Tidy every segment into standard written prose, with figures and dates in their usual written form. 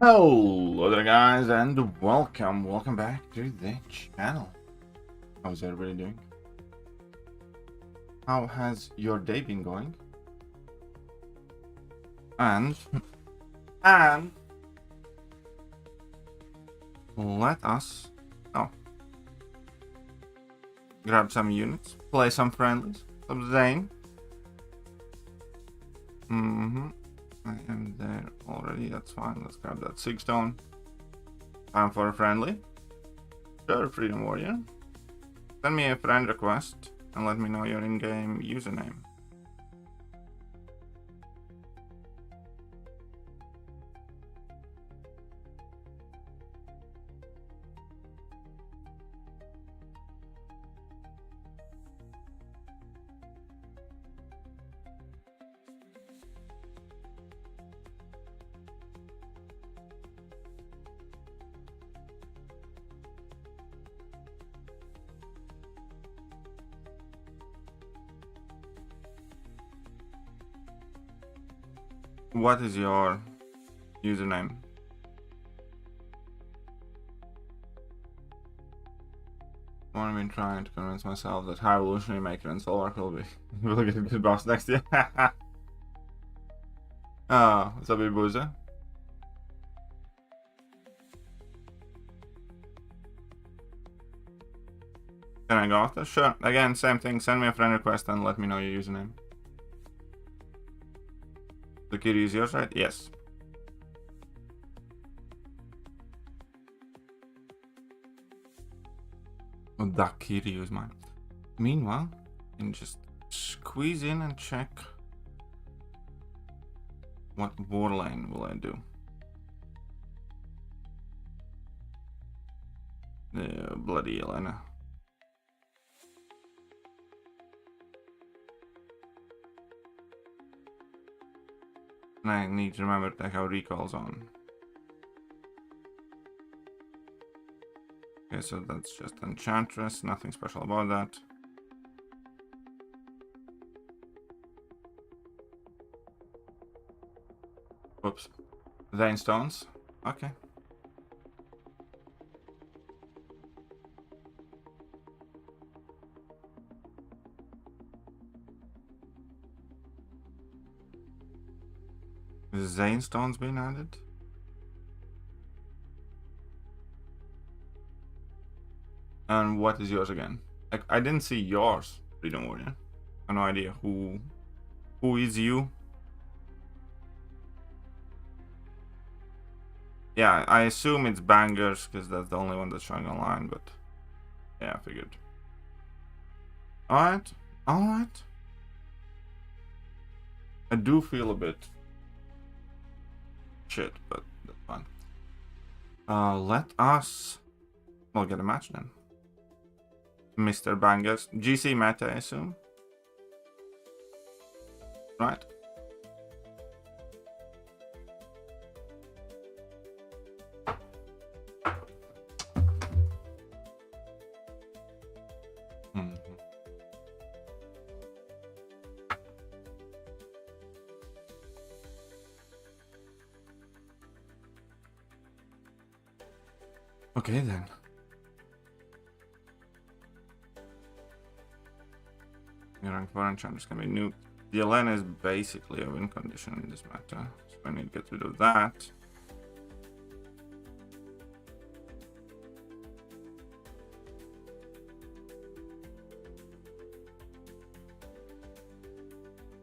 Hello there guys, and welcome back to the channel. How's everybody doing? How has your day been going? And let us grab some units, play some friendlies, some Zane. I am there already, that's fine. Let's grab that 6 stone. Time for a friendly. Sure, Freedom Warrior. Send me a friend request and let me know your in-game username. What is your username? I've been trying to convince myself that High Evolutionary Maker and Soulwork will get a good boss next year. Oh, what's up, Boozer? Can I go after? Sure. Again, same thing. Send me a friend request and let me know your username. Thekiryu is yours, right? Yes. Oh, Thekiryu is mine. Meanwhile, I can just squeeze in and check what war lane will I do. Bloody Elena. And I need to remember to have recalls on. Okay, so that's just Enchantress, nothing special about that. Whoops. Vein Stones, okay. Zane Stone's been added. And what is yours again? I didn't see yours, Freedom Warrior. I have no idea who is you. Yeah, I assume it's Bangers because that's the only one that's showing online, but yeah, I figured. Alright. I do feel a bit shit, but that's fine. Let us get a match then. Mr. Bangers. GC meta, I assume. Right. Okay then. Rank 4 enchanters can be nuked. The Elena is basically a win condition in this matter, so I need to get rid of that.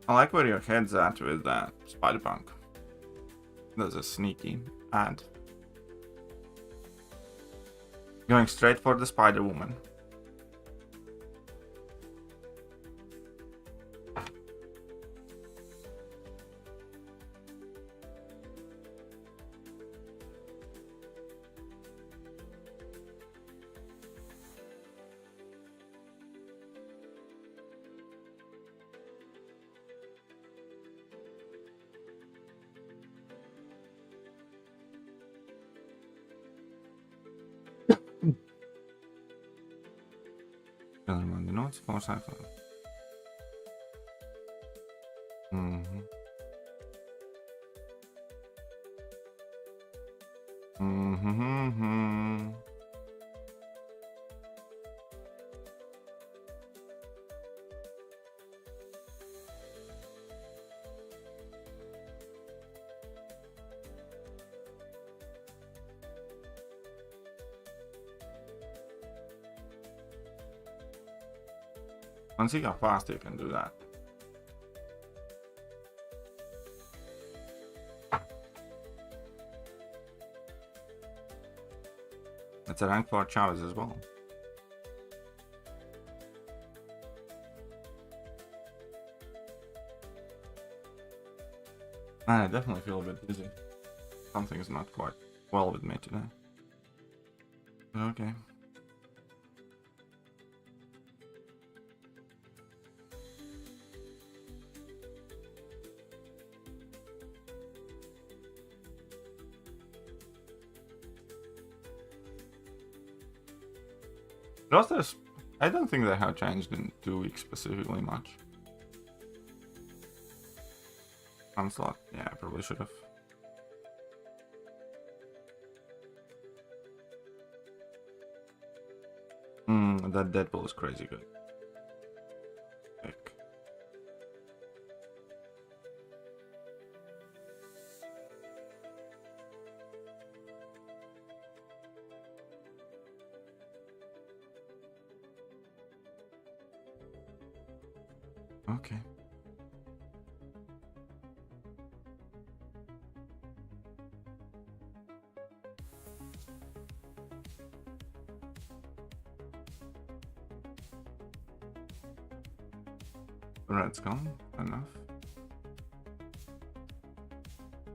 I like where your head's at with that Spider-Punk. That's a sneaky ad. Going straight for the Spider-Woman. On the notes, 4 cycle. And see how fast you can do that. It's a rank for Chels as well. I definitely feel a bit dizzy. Something's not quite well with me today. Okay. Rosters, I don't think they have changed in 2 weeks specifically much. Onslaught, yeah, I probably should have. That Deadpool is crazy good. Pick. Okay. Red's gone. Enough.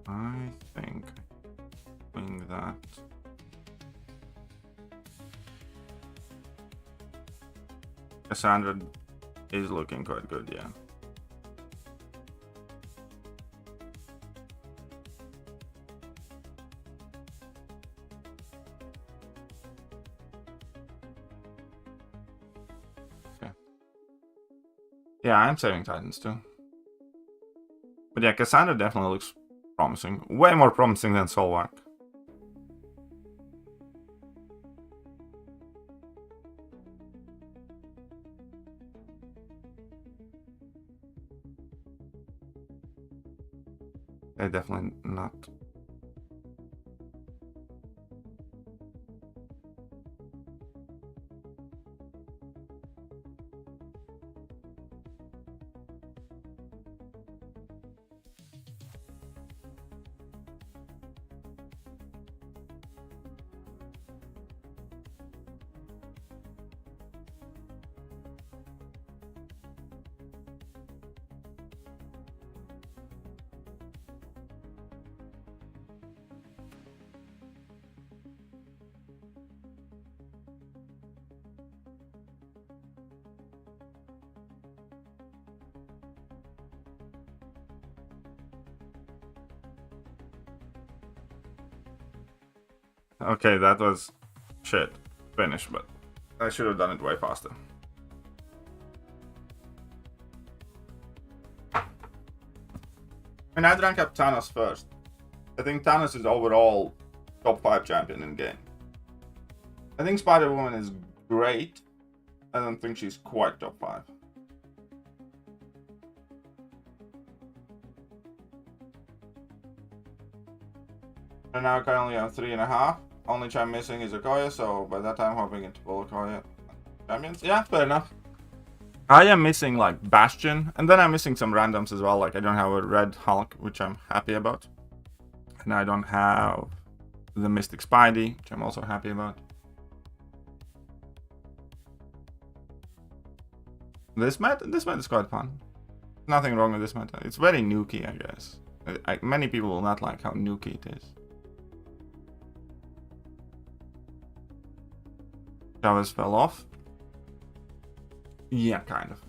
I think doing that. Cassandra is looking quite good, yeah. Yeah, I'm saving Titans too. But yeah, Cassandra definitely looks promising. Way more promising than Solvark. They're definitely not. Okay, that was shit. Finish, but I should have done it way faster. And I'd rank up Thanos first. I think Thanos is overall top 5 champion in game. I think Spider-Woman is great. I don't think she's quite top 5. And now I currently have 3.5. Only champ missing is Okoye, so by that time hoping into full Okoye champions. Yeah, fair enough. I am missing like Bastion, and then I'm missing some randoms as well. Like I don't have a Red Hulk, which I'm happy about. And I don't have the Mystic Spidey, which I'm also happy about. This meta is quite fun. Nothing wrong with this meta. It's very nukey, I guess. Many people will not like how nukey it is. Chavez fell off. Yeah, kind of.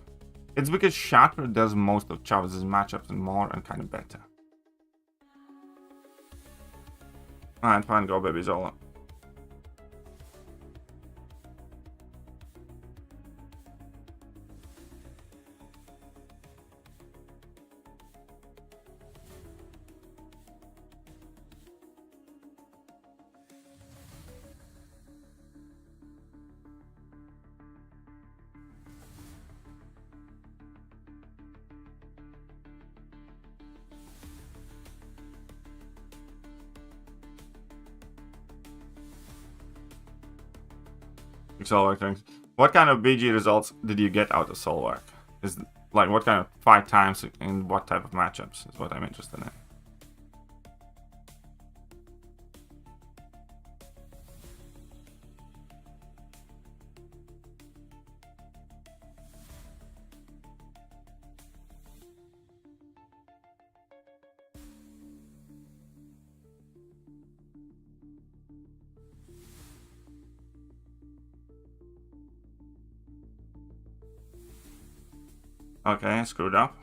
It's because Shatter does most of Chavez's matchups and more and kind of better. Alright, fine, go baby Zola. Soulwork things. What kind of BG results did you get out of Soulwork? Is like what kind of fight times in what type of matchups is what I'm interested in. Okay, screwed up.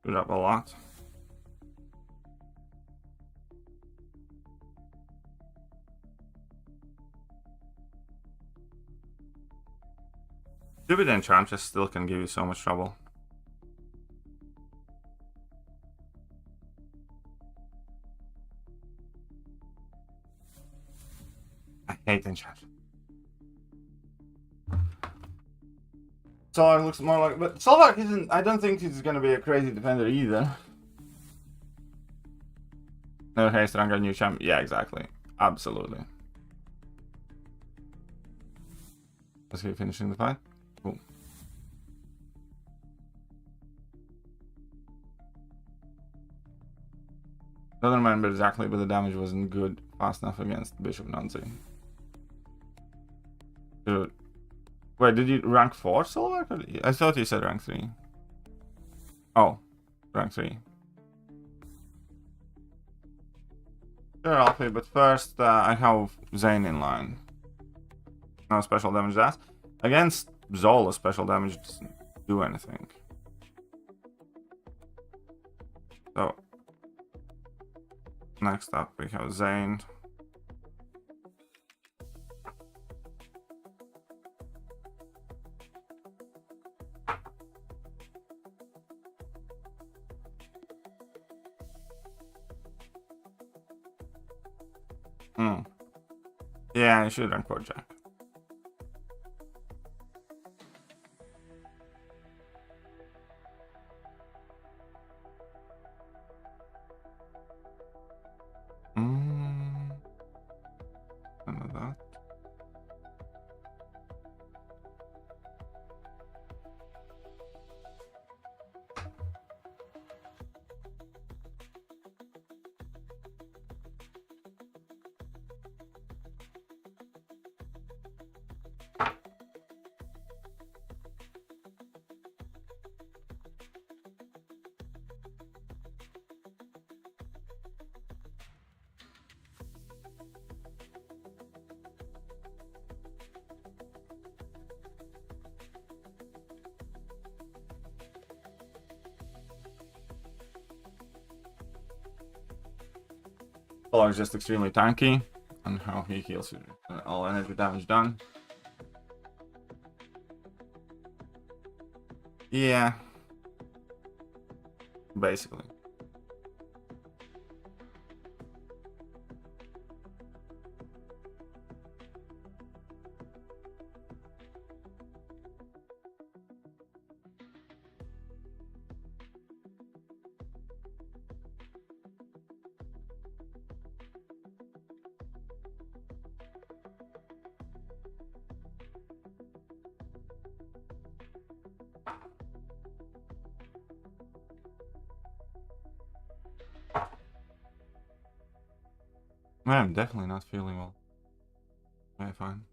Screwed up a lot. Stupid enchant just still can give you so much trouble. I hate enchant. Soulwork looks more like, but Soulwork isn't. I don't think he's gonna be a crazy defender either. No haste, I got new champ. Yeah, exactly. Absolutely. Let's keep finishing the fight. Cool. Don't remember exactly, but the damage wasn't good fast enough against Bishop Nancy. Dude. Wait, did you rank 4 Soulwork? I thought you said rank 3. Oh, rank 3. Sure, Alfie, but first I have Zane in line. No special damage that. Against Zola, special damage doesn't do anything. So, next up we have Zane. Yeah, I should rank 4 Jack. None of that. Soulwork is just extremely tanky, and how he heals you. All energy damage done. Yeah. Basically. I'm definitely not feeling well. Okay, fine.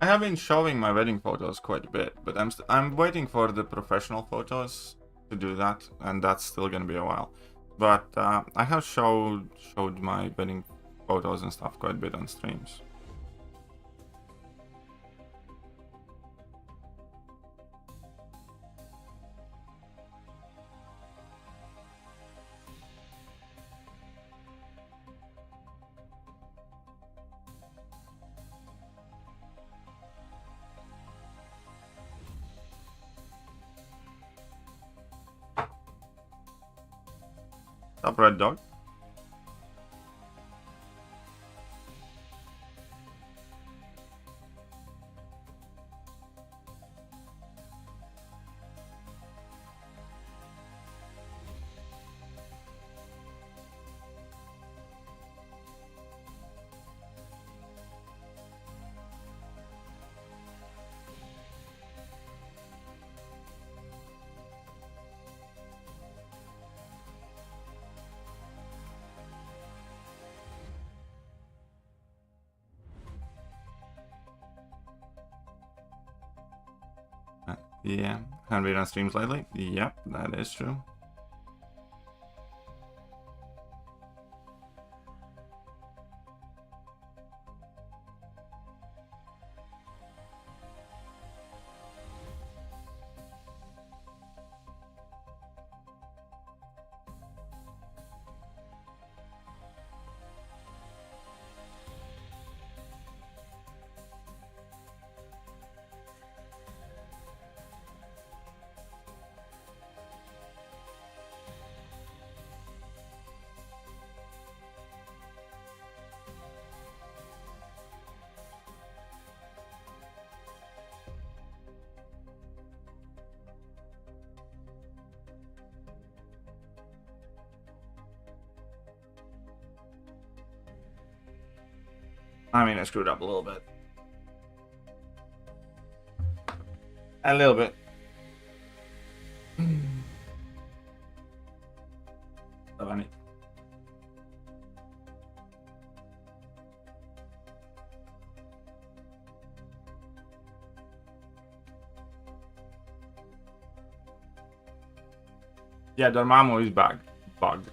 I have been showing my wedding photos quite a bit, but I'm waiting for the professional photos to do that, and that's still gonna be a while. But I have showed my wedding photos and stuff quite a bit on streams. Up, Red Dog. Yeah, haven't been on streams lately. Yep, that is true. I mean, I screwed up a little bit. A little bit. So funny. Yeah, Dormammu is bugged.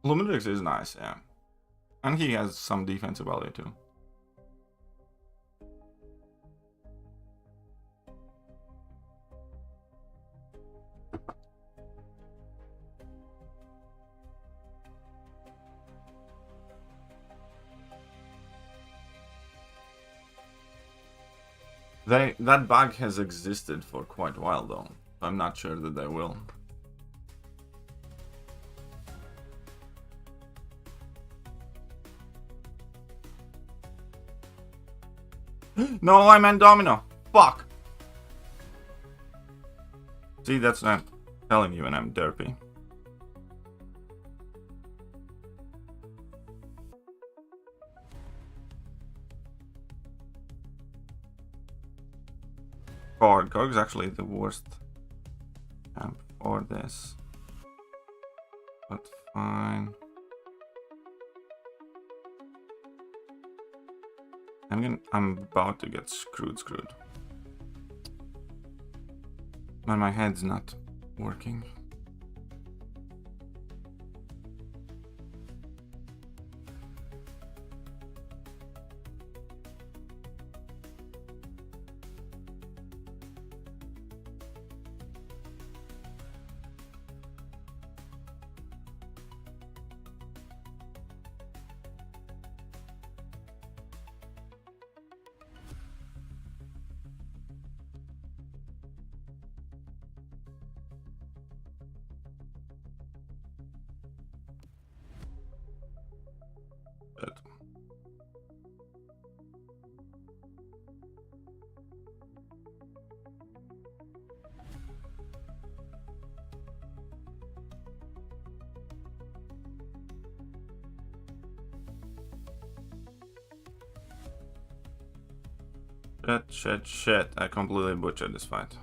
Luminrix is nice, yeah. And he has some defensive value too. That bug has existed for quite a while though. I'm not sure that they will. No, I meant Domino. Fuck. See, that's not telling you when I'm derpy. Gog's actually the worst camp for this. But fine. I'm about to get screwed. Man, my head's not working. Shit. I completely butchered this fight.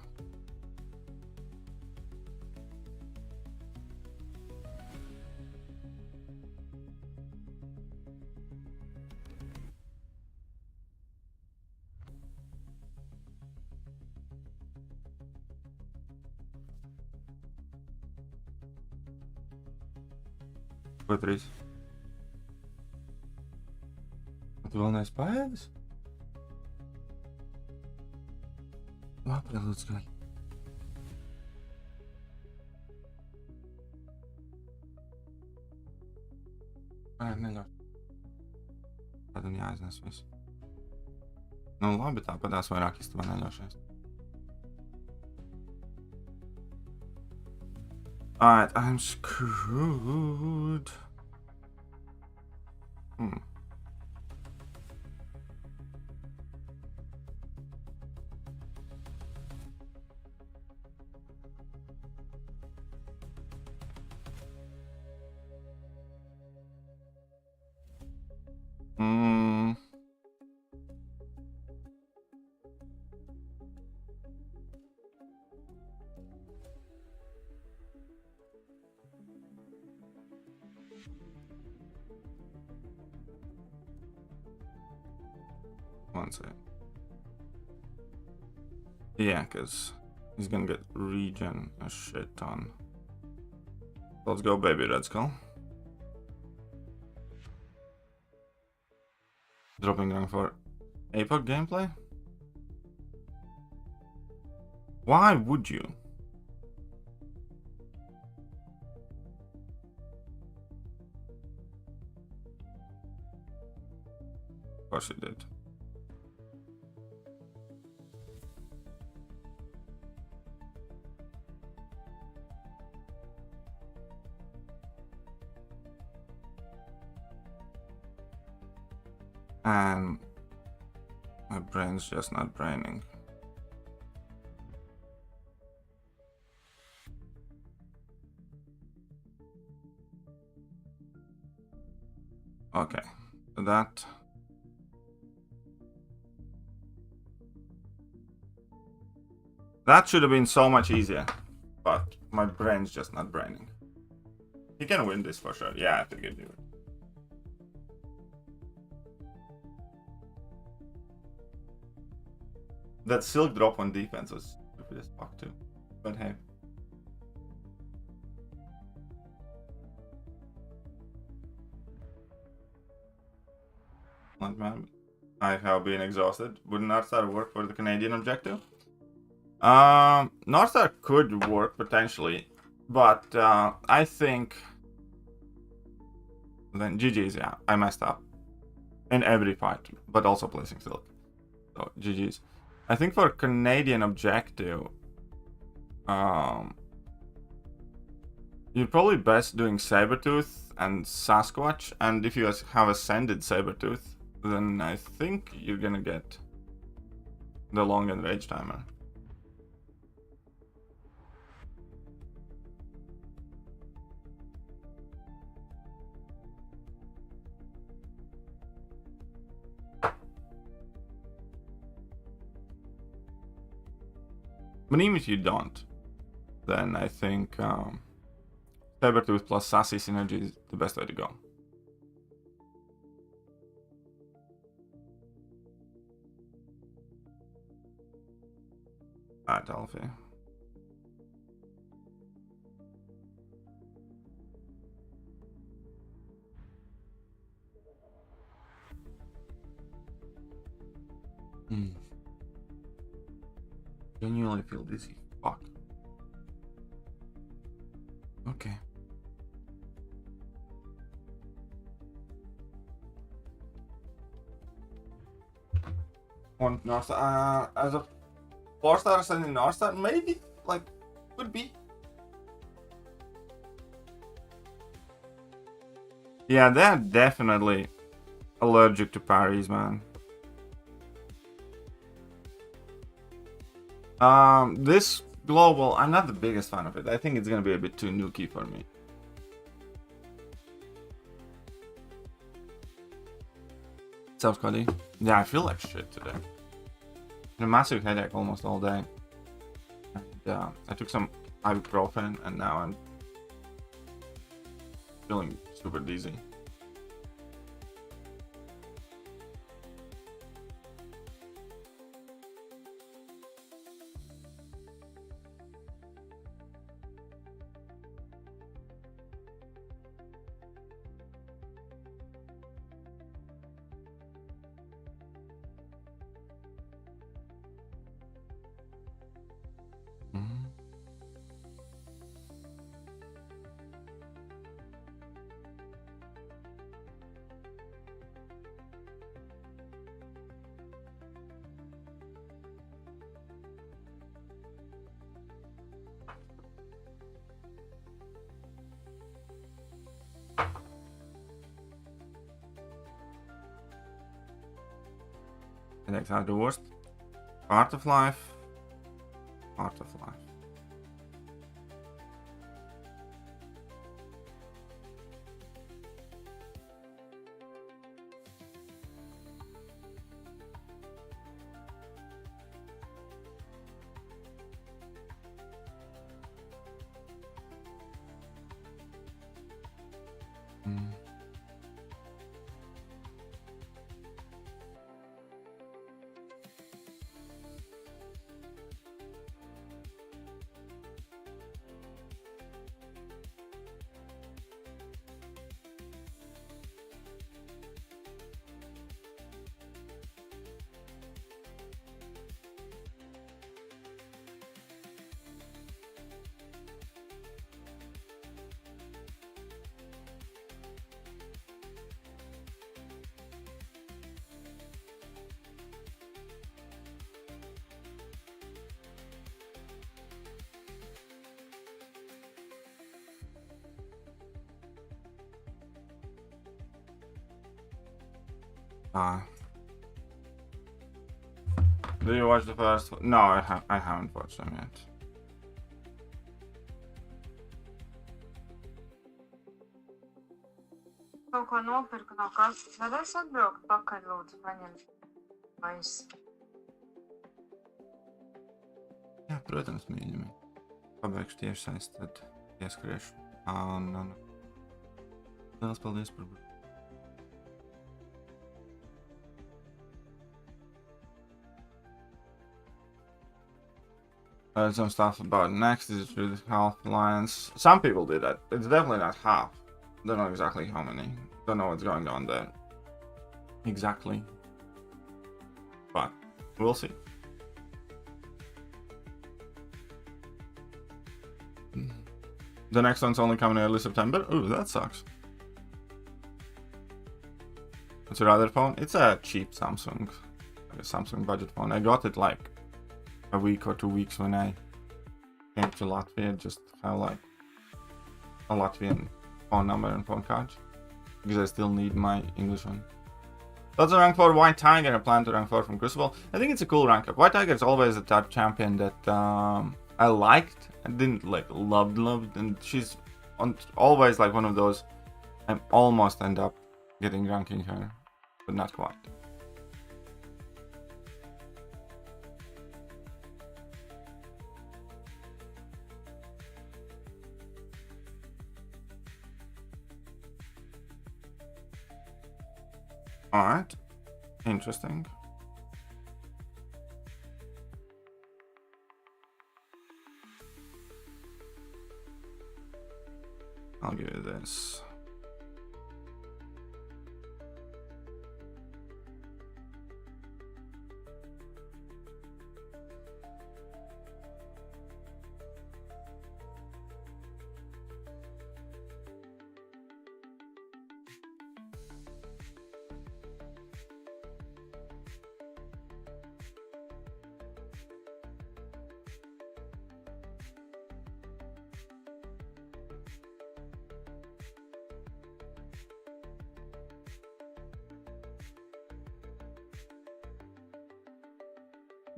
Ko 3? Tu vēl neesi paēdis? Labi, lūdzu, gaļ. Neļauj. Tad un jāiznes visu. Nu labi, tāpatās vairāk istabā neļaušies. Alright, I'm screwed. One second. Yeah, because he's gonna get regen a shit ton. Let's go, baby Red Skull. Dropping down for APOC gameplay? Why would you? Of course he did. And my brain's just not braining. Okay, that should have been so much easier, but my brain's just not braining. He can win this for sure. Yeah, I think he'll do it. That silk drop on defense was stupid as fuck too. But hey. Man, I have been exhausted. Would North Star work for the Canadian objective? North Star could work potentially, but I think then GG's. Yeah, I messed up in every fight, but also placing silk. So GG's. I think for Canadian objective, you're probably best doing Sabertooth and Sasquatch, and if you guys have Ascended Sabertooth, then I think you're gonna get the long and rage timer. But even if you don't, then I think Sabertooth plus Sassy synergy is the best way to go. Alright, Alfie. Genuinely feel dizzy. Fuck. Okay. One North Star, as a 4-star ascending North Star, maybe, like, could be. Yeah, they're definitely allergic to parries, man. This global, I'm not the biggest fan of it. I think it's gonna be a bit too nukey for me. What's up, Cody? Yeah, I feel like shit today. A massive headache almost all day. And I took some ibuprofen and now I'm feeling super dizzy. headaches are the worst part of life. Part of life. Do you watch the first one? No, I haven't watched them yet. Kaut ko nopirku no kastes. Varēs atbraukt pakaļ, lūdzu, paņemt maisu. Jā, protams, mīļumi. Pabeigšu tieši saist, tad ieskriešu. Lielas paldies par brīdi. Some stuff about next is with half alliance. Some people did that. It's definitely not half. Don't know exactly how many. Don't know what's going on there. Exactly. But we'll see. The next one's only coming early September. Ooh, that sucks. What's your other phone? It's a cheap Samsung. Like a Samsung budget phone. I got it like a week or 2 weeks when I came to Latvia, just have like a Latvian phone number and phone card because I still need my English one. That's a rank 4 White Tiger. I plan to rank 4 from Crucible. I think it's a cool rank up. White Tiger is always a type champion that I liked. I didn't like loved, and she's always like one of those. I almost end up getting ranking her, but not quite. Alright, interesting. I'll give you this.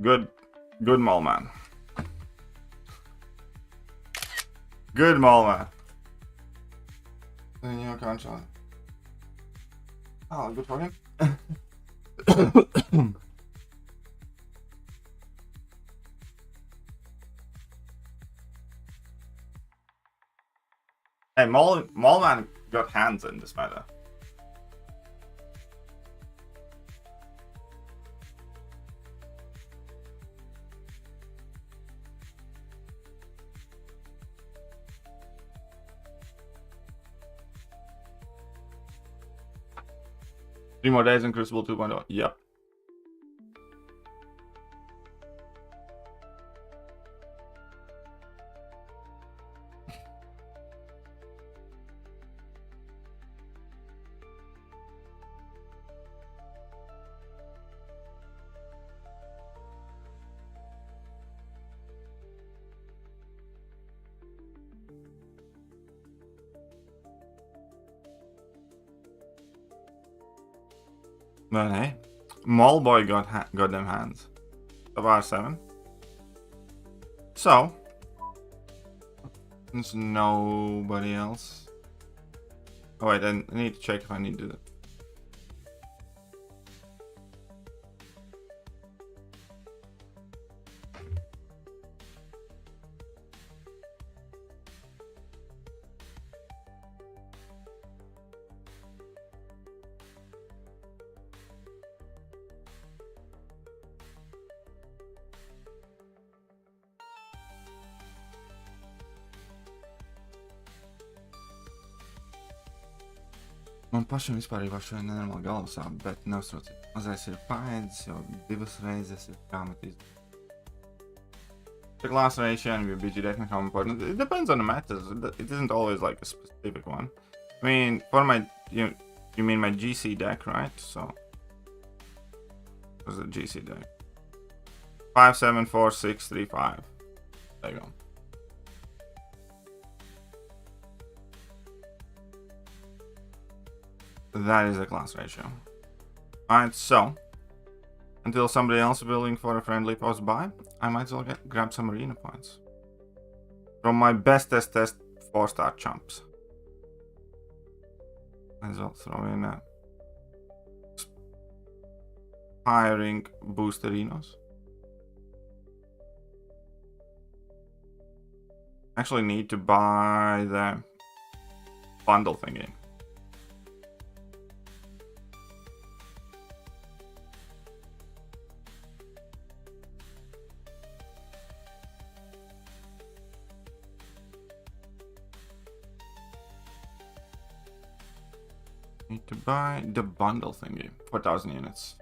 Good mole man. Good mole man. Then you can't shot. Oh, good for him. Hey, mole man got hands in this matter. Three more days in Crucible 2.0. Yep. But hey, Mallboy got them hands of R7. So there's nobody else. Oh wait, I need to check if I need to do that. Man pašam vispār ir šo nenormālu galvasāpu, bet neuztrauciet. Mazais ir paēdis, jau 2 reizes ir grāmatīs. The class ratio and will be directly how important. It depends on the matters. It isn't always like a specific one. I mean, for my you mean my GC deck, right? So what's the GC deck? 5, 7, 4, 6, 3, 5. There you go. That is the class ratio. Alright, so until somebody else is willing for a friendly post buy, I might as well grab some arena points from my bestest 4-star chumps. Might as well throw in a hiring boost arenas. Actually need to buy the bundle thingy. Need to buy the bundle thingy, 4,000 units.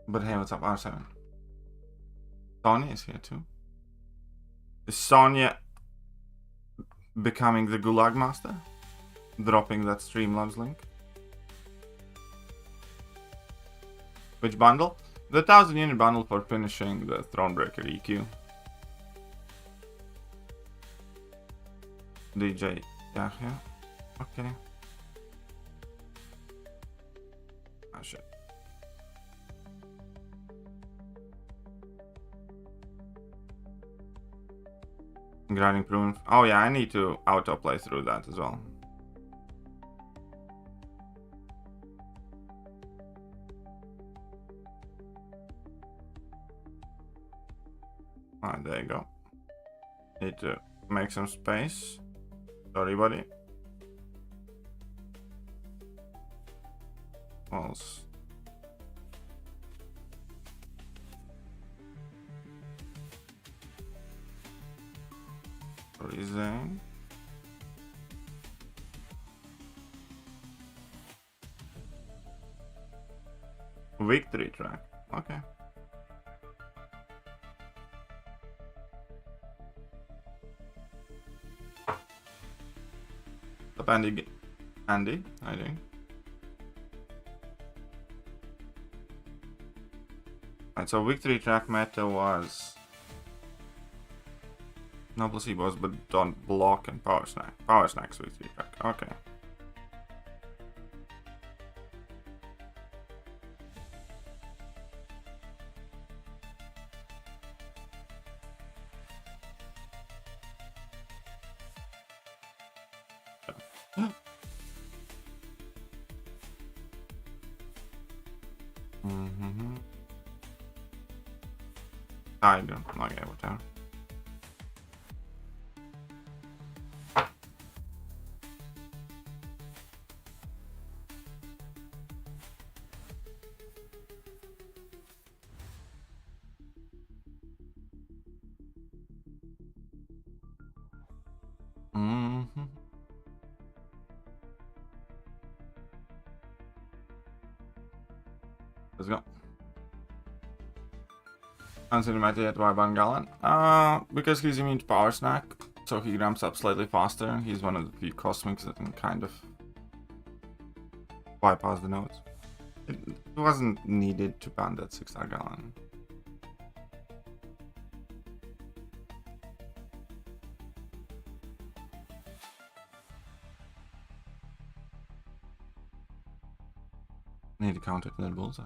But hey, what's up, R7? Sonya is here too. Is Sonya becoming the Gulag Master? Dropping that Streamlabs link? Which bundle? The 1,000 unit bundle for finishing the Thronebreaker EQ. DJ, yeah. Okay. Oh shit. Grinding prune. Oh yeah, I need to autoplay through that as well. Alright, there you go. Need to make some space. Sorry, buddy. Else. Reason. Victory track. Okay. Up Andy, how you doing? Alright, so victory track meta was no placebos, but don't block and power snack. Power snacks victory track. Okay. Idont, okay, whatever. Let's go. Cinematic yet by Bangalan. Because he's immune to power snack, so he ramps up slightly faster. He's one of the few cosmics that can kind of bypass the nodes. It wasn't needed to ban that 6-star Galan. Need to contact that bullseye.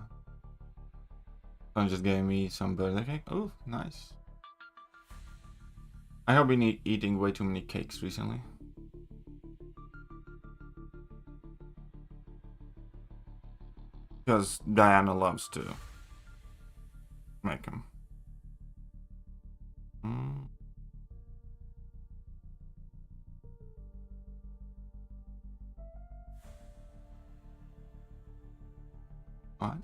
Someone just gave me some birthday cake. Oh, nice. I have been eating way too many cakes recently. Because Diana loves to make them. What?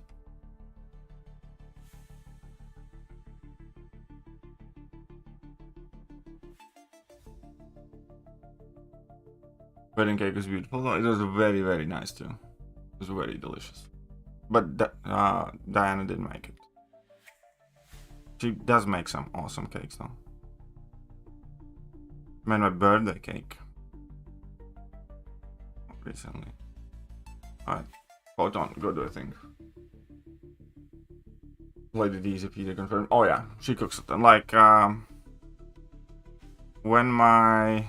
Wedding cake was beautiful. It was very, very nice too. It was very delicious. But Diana didn't make it. She does make some awesome cakes though. Made my birthday cake recently. Alright. Hold on, go do a thing. Lady D's if you confirm. Oh yeah, she cooks it. And like when my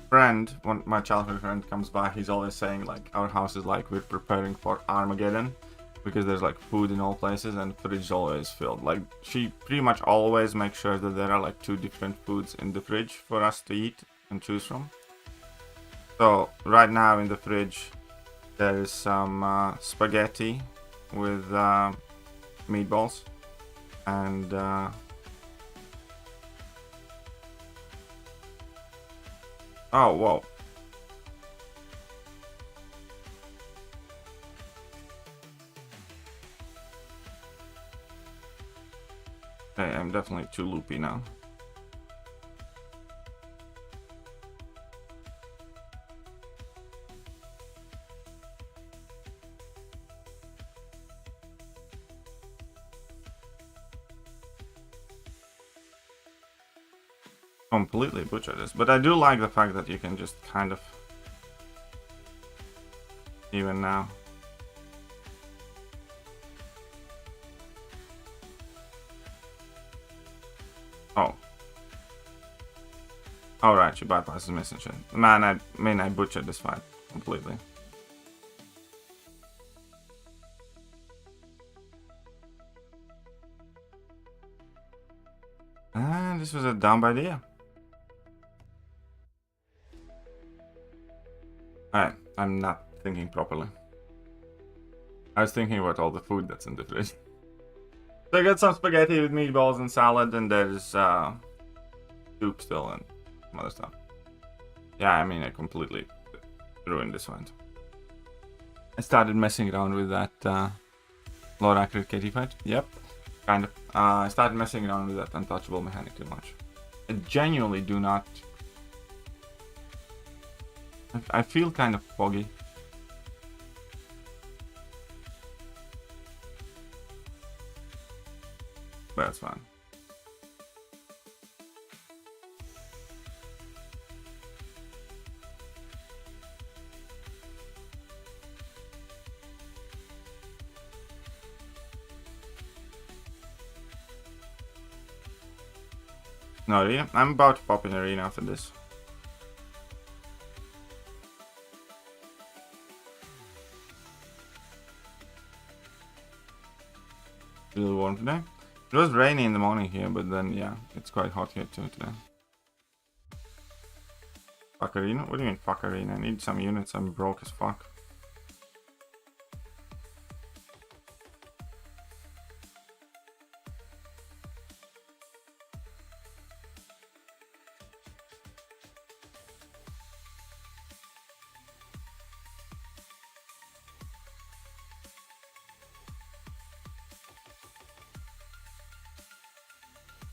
friend, when my childhood friend comes back, he's always saying like our house is like we're preparing for Armageddon, because there's like food in all places and fridge is always filled. Like she pretty much always makes sure that there are like 2 different foods in the fridge for us to eat and choose from. So right now in the fridge there is some spaghetti with meatballs and oh, whoa. Okay, I'm definitely too loopy now. Completely butcher this, but I do like the fact that you can just kind of even now. Oh. Alright, she bypasses mission. Man, I butchered this fight completely. And this was a dumb idea. Alright, I'm not thinking properly. I was thinking about all the food that's in the fridge. So I got some spaghetti with meatballs and salad, and there's soup still and some other stuff. Yeah, I mean, I completely ruined this one. I started messing around with that low accurate KT fight. Yep, kind of. I started messing around with that untouchable mechanic too much. I genuinely do not. I feel kind of foggy. But that's fine. No, arena. I'm about to pop in arena after this. A little warm today. It was rainy in the morning here, but then yeah, it's quite hot here too today. Fuck arena? What do you mean fuck arena? I need some units. I'm broke as fuck.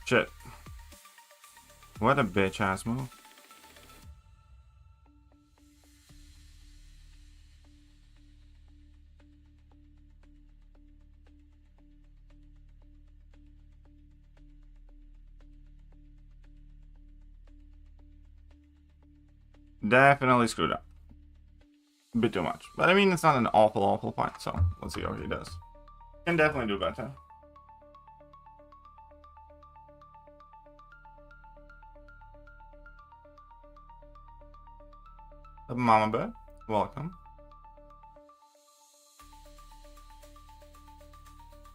Shit. What a bitch ass move. Definitely screwed up. A bit too much. But I mean, it's not an awful fight, so let's see how he does. Can definitely do better. Mama Bear, welcome.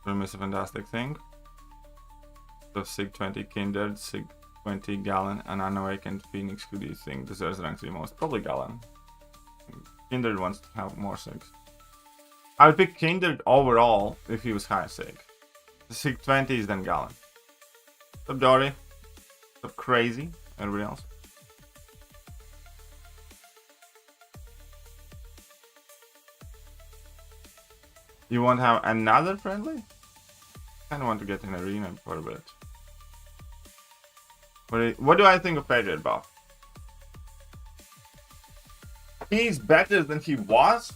Room is a fantastic thing. So Sig 20 Kindred, Sig 20 Gallon, and Unawakened Phoenix. Who do you think deserves rank 3 most? Probably Gallon. Kindred wants to have more Sigs. I would pick Kindred overall if he was high Sig. The Sig 20 is then Gallon. What's up, Dory? What's up, Crazy? Everybody else? You want to have another friendly? I kind of want to get in arena for a bit. What do I think of Patriot buff? He's better than he was,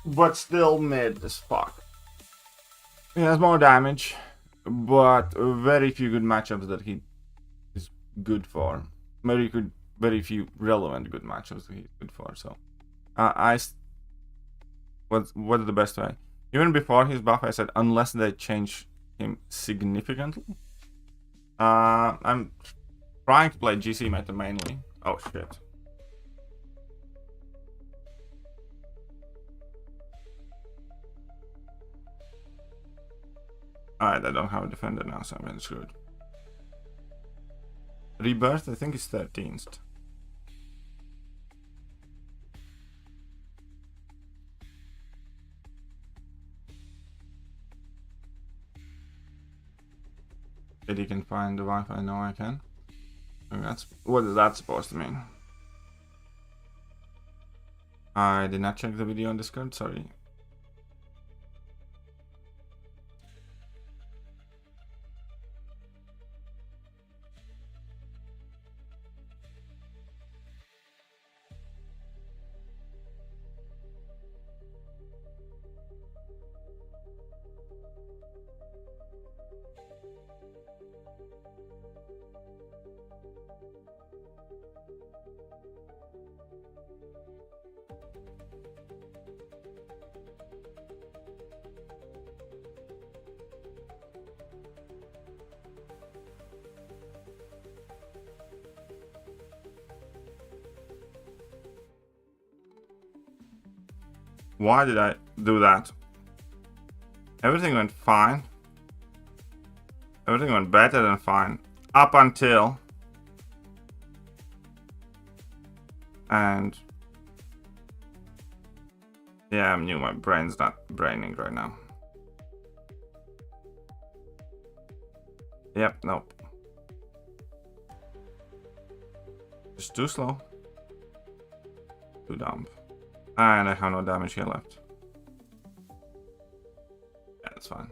but still mid as fuck. He has more damage, but very few good matchups that he is good for. Very few relevant good matchups that he's good for. So, what's the best way? Even before his buff, I said unless they change him significantly. I'm trying to play GC meta mainly. Oh shit. Alright, I don't have a defender now, so I'm getting screwed. Rebirth, I think it's 13th. If you can find the Wi-Fi, no I can. What is that supposed to mean? I did not check the video on Discord, sorry. Why did I do that? Everything went fine. Everything went better than fine. Up until... And... Yeah, I knew my brain's not braining right now. Yep, nope. Just too slow. Too dumb. And I have no damage here left. Yeah, that's fine.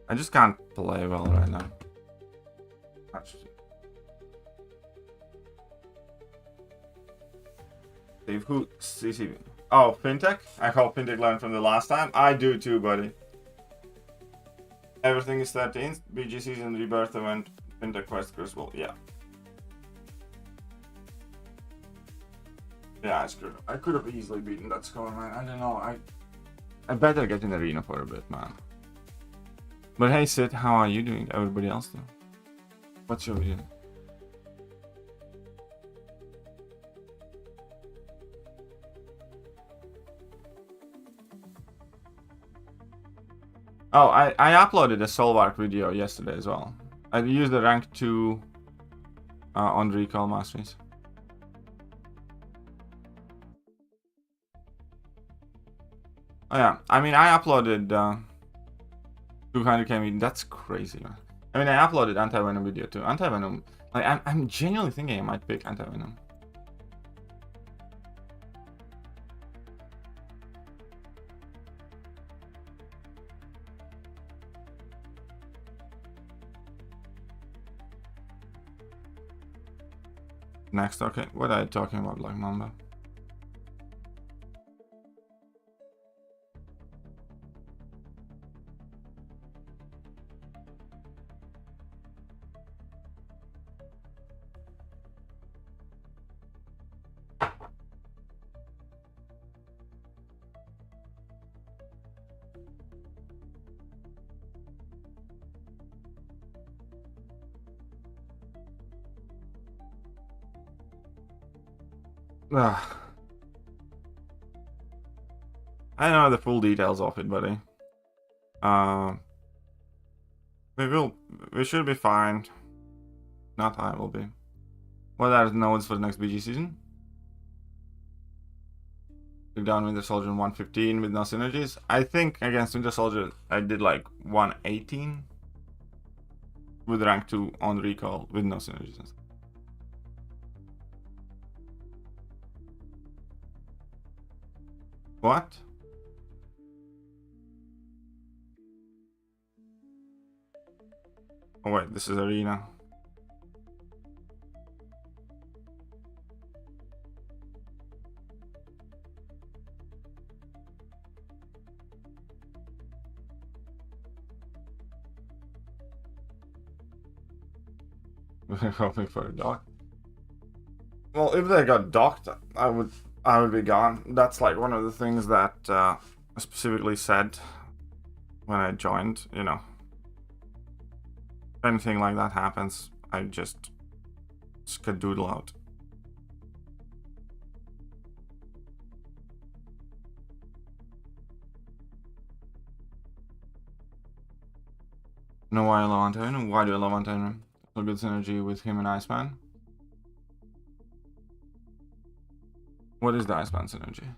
I just can't play well right now. Actually. Steve, who? CC. Oh, Fintech? I hope Fintech learned from the last time. I do too, buddy. Everything is 13th. BG season rebirth event. Fintech quest crucible. Yeah. Yeah, I screwed up. I could have easily beaten that score, man. I don't know. I better get in arena for a bit, man. But hey, Sid, how are you doing? Everybody else do? What's your video? Oh, I uploaded a Solvark video yesterday as well. I used the rank 2 on recall masteries. Oh yeah, I mean I uploaded 200k meeting. That's crazy, man. I mean I uploaded anti-venom video too. Anti-venom, like I'm genuinely thinking I might pick anti-venom. Next, okay. What are you talking about, Black Mamba? I don't know the full details of it, buddy. We should be fine. Not I will be. What are the nodes for the next BG season? Took down Winter Soldier in 115 with no synergies. I think against Winter Soldier I did like 118 with rank 2 on recall with no synergies. What? Oh wait, this is arena. Hoping for a dock. Well, if they got docked, I would be gone. That's like one of the things that I specifically said when I joined, you know. If anything like that happens, I just skedoodle out. No, why I love Antonio? Why do I love Antonio? So good synergy with him and Iceman. What is the Iceman synergy?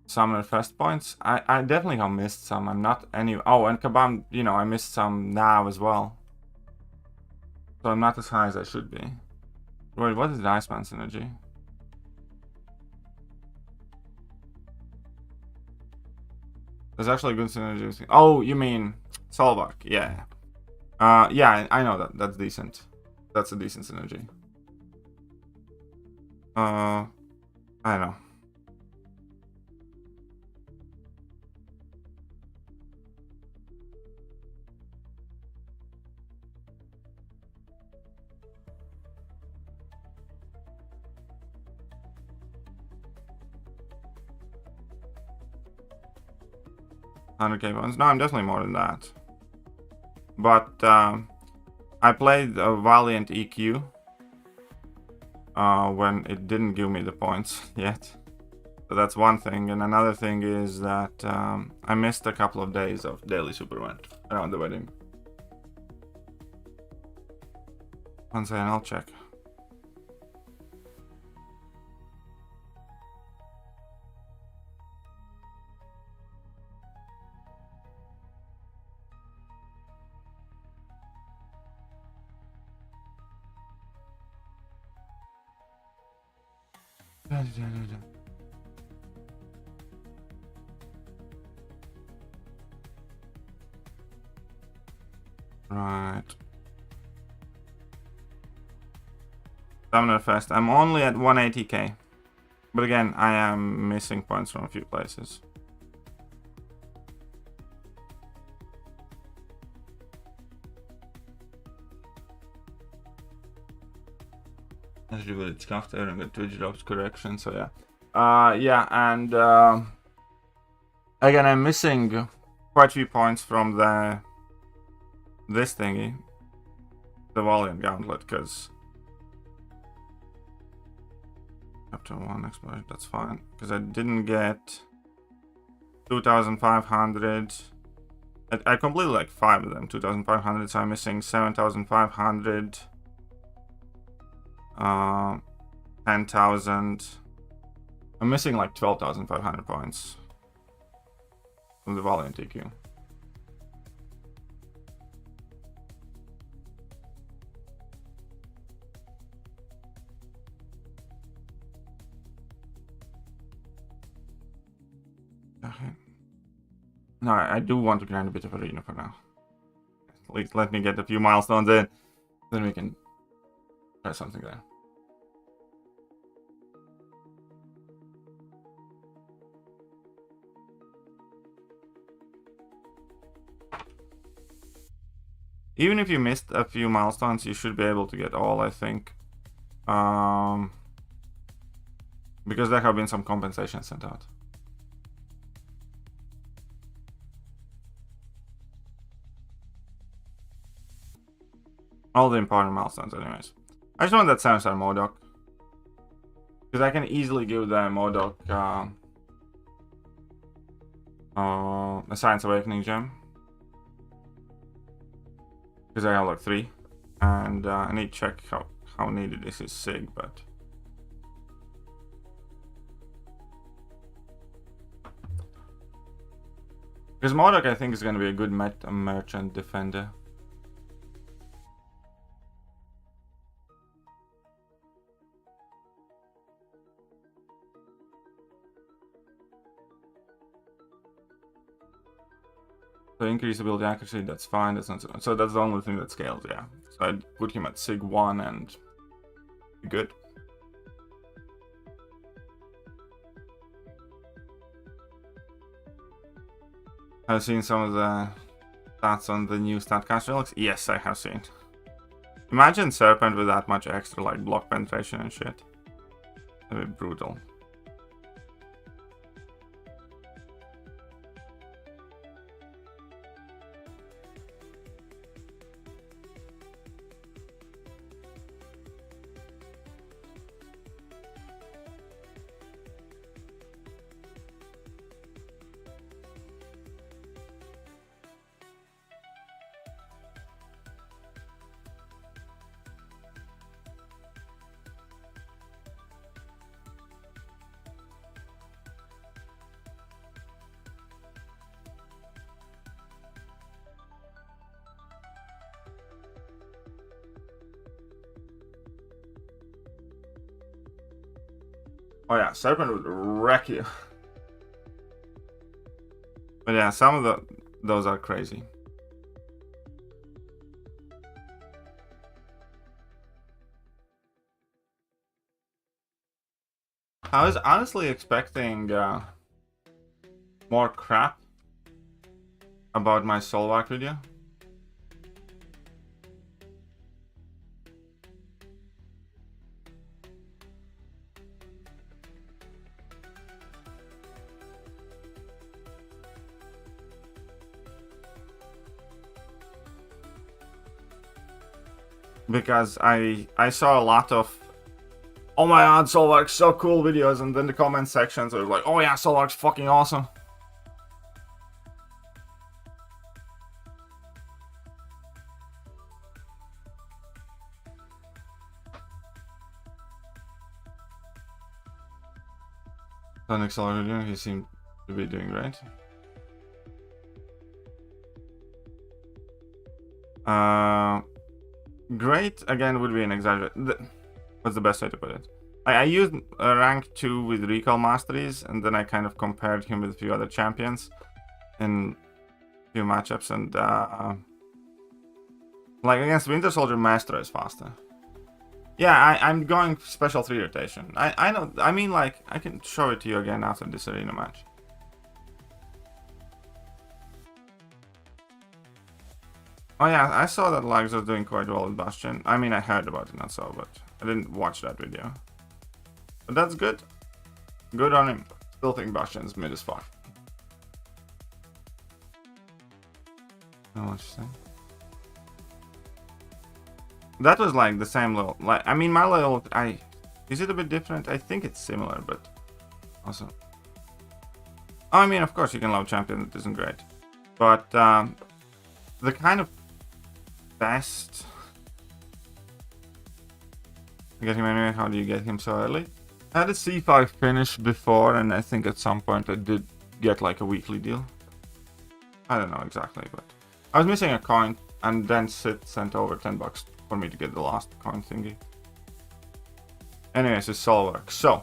Summoner Fest points? I definitely have missed some. I'm not any. Oh, and Kabam, you know, I missed some now as well. So I'm not as high as I should be. Wait, what is the Iceman synergy? There's actually a good synergy. Oh, you mean Solvark? Yeah. Yeah, I know that. That's decent. That's a decent synergy. I don't know. $100K bonus? No, I'm definitely more than that. But I played a Valiant EQ when it didn't give me the points yet. So that's one thing. And another thing is that I missed a couple of days of daily super event around the wedding. One second, I'll check. Right. Summoner Fest. I'm only at 180k. But again, I am missing points from a few places. As you will, it's after and got Twitch drops correction, so yeah. Yeah, and again, I'm missing quite a few points from this thingy, the Valiant Gauntlet, because after one explosion, that's fine, because I didn't get 2,500. I completed like 5 of them, 2,500, so I'm missing 7,500. 10,000. I'm missing like 12,500 points from the Valiant EQ. Okay. No, I do want to grind a bit of arena for now. At least let me get a few milestones in, then we can try something there. Even if you missed a few milestones, you should be able to get all, I think. Because there have been some compensation sent out. All the important milestones anyways. I just want that Samsar Modok. Because I can easily give the MODOK a Science Awakening gem. Because I have like 3. And I need to check how needed this is SIG, but... Because MODOK I think is going to be a good meta merchant defender. So increase ability accuracy, that's fine. That's not so that's the only thing that scales, yeah. So I'd put him at SIG 1 and be good. Have you seen some of the stats on the new StatCast relics? Yes, I have seen. Imagine Serpent with that much extra like block penetration and shit. That'd be brutal. Oh yeah, Serpent would wreck you. But yeah, some of those are crazy. I was honestly expecting more crap about my Solvark video. Because I saw a lot of, oh my god, Solvark's so cool videos, and then the comment sections are like, oh yeah, Solvark's fucking awesome. Sonic Solvark, he seemed to be doing great. Great again would be an exaggeration. What's the best way to put it? I used rank 2 with recall masteries, and then I kind of compared him with a few other champions in a few matchups, and like against Winter Soldier, Maestro is faster. Yeah, I'm going special 3 rotation. I know. I mean, like, I can show it to you again after this arena match. Oh yeah, I saw that Lags was doing quite well with Bastion. I mean, I heard about it, not so, but I didn't watch that video. But that's good. Good on him. Still think Bastion's mid as fuck. I know what you're saying. That was like the same level. Like, I mean, my level, is it a bit different? I think it's similar, but also. I mean, of course, you can love champion that isn't great, but the kind of best. Get him anyway. How do you get him so early? I had a C5 finish before, and I think at some point I did get like a weekly deal. I don't know exactly, but I was missing a coin, and then Sith sent over $10 for me to get the last coin thingy. Anyways, it's Solvark. So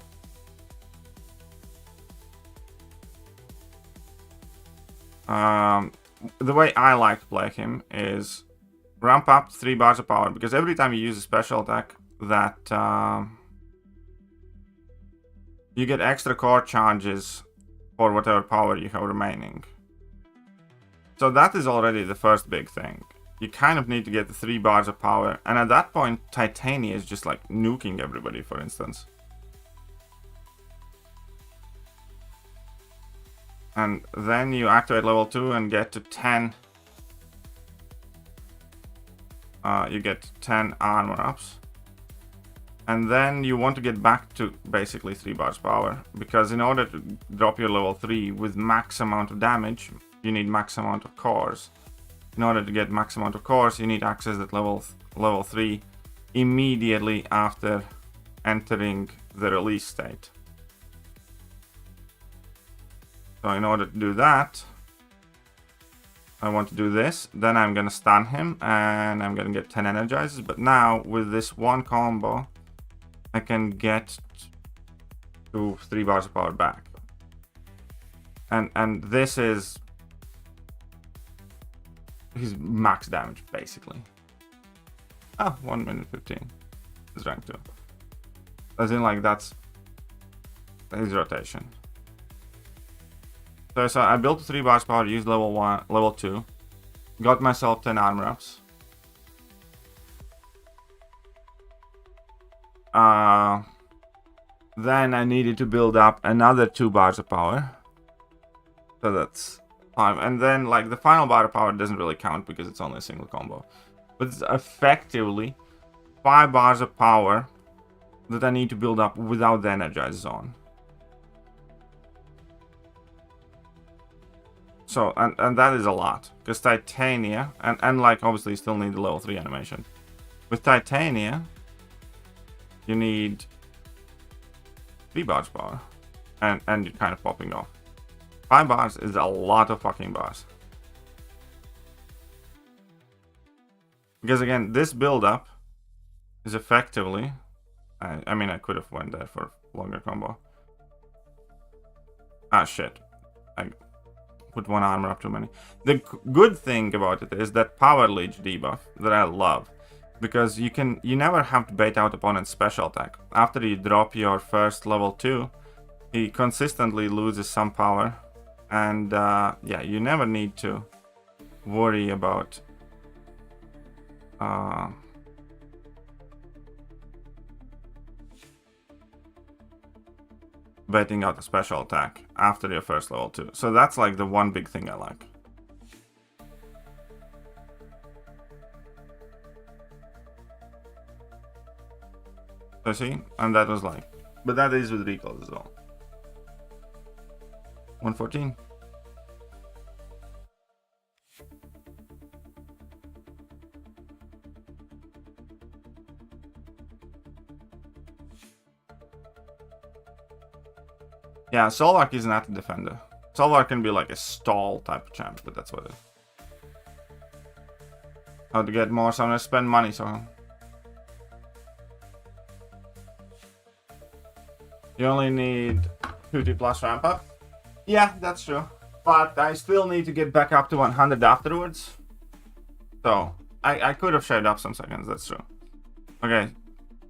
the way I like to play him is ramp up 3 bars of power, because every time you use a special attack that you get extra core charges for whatever power you have remaining. So that is already the first big thing. You kind of need to get the 3 bars of power, and at that point Titania is just like nuking everybody, for instance. And then you activate level 2 and get to 10. You get 10 armor ups. And then you want to get back to basically 3 bars power, because in order to drop your level 3 with max amount of damage, you need max amount of cores. In order to get max amount of cores, you need access at level 3 immediately after entering the release state. So in order to do that, I want to do this, then I'm gonna stun him and I'm gonna get 10 energizers. But now with this one combo, I can get to 3 bars of power back. And this is his max damage basically. Oh, 1 minute 15 is rank 2. As in, like, that's his rotation. So I built 3 bars power, used level 1, level 2, got myself 10 armor ups. Then I needed to build up another 2 bars of power. So that's 5. And then, like, the final bar of power doesn't really count because it's only a single combo. But it's effectively 5 bars of power that I need to build up without the energized zone. So, and that is a lot. Because Titania, and like, obviously you still need the level 3 animation. With Titania, you need 3 bars power. And you're kind of popping off. 5 bars is a lot of fucking bars. Because again, this build up is effectively, I mean, I could have went there for longer combo. Ah, shit. I put 1 armor up too many. The good thing about it is that power leech debuff that I love. Because you never have to bait out opponent's special attack. After you drop your first level 2, he consistently loses some power. And yeah, you never need to worry about baiting out a special attack after your first level 2. So that's like the one big thing I like. So see, and that was like, but that is with recalls as well. 114. Yeah, Solvark is not a defender. Solvark can be like a stall type of champ, but that's what it is. How to get more, so I'm gonna spend money, so... You only need 50 plus ramp up. Yeah, that's true. But I still need to get back up to 100 afterwards. So, I could have shaved up some seconds, that's true. Okay,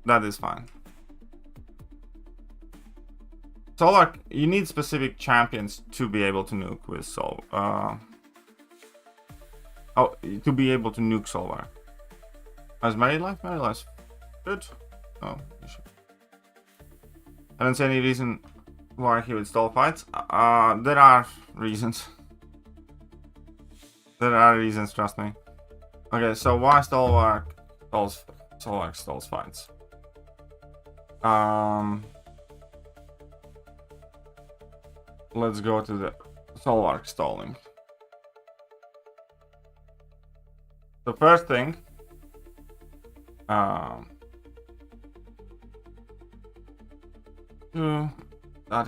that is fine. Solvark, you need specific champions to be able to nuke with to be able to nuke Solvark. As Marylife's good. Oh, you should. I don't see any reason why he would stall fights. There are reasons. There are reasons, trust me. Okay, so why Solvark stalls fights? Let's go to the Solvark stalling. The first thing, that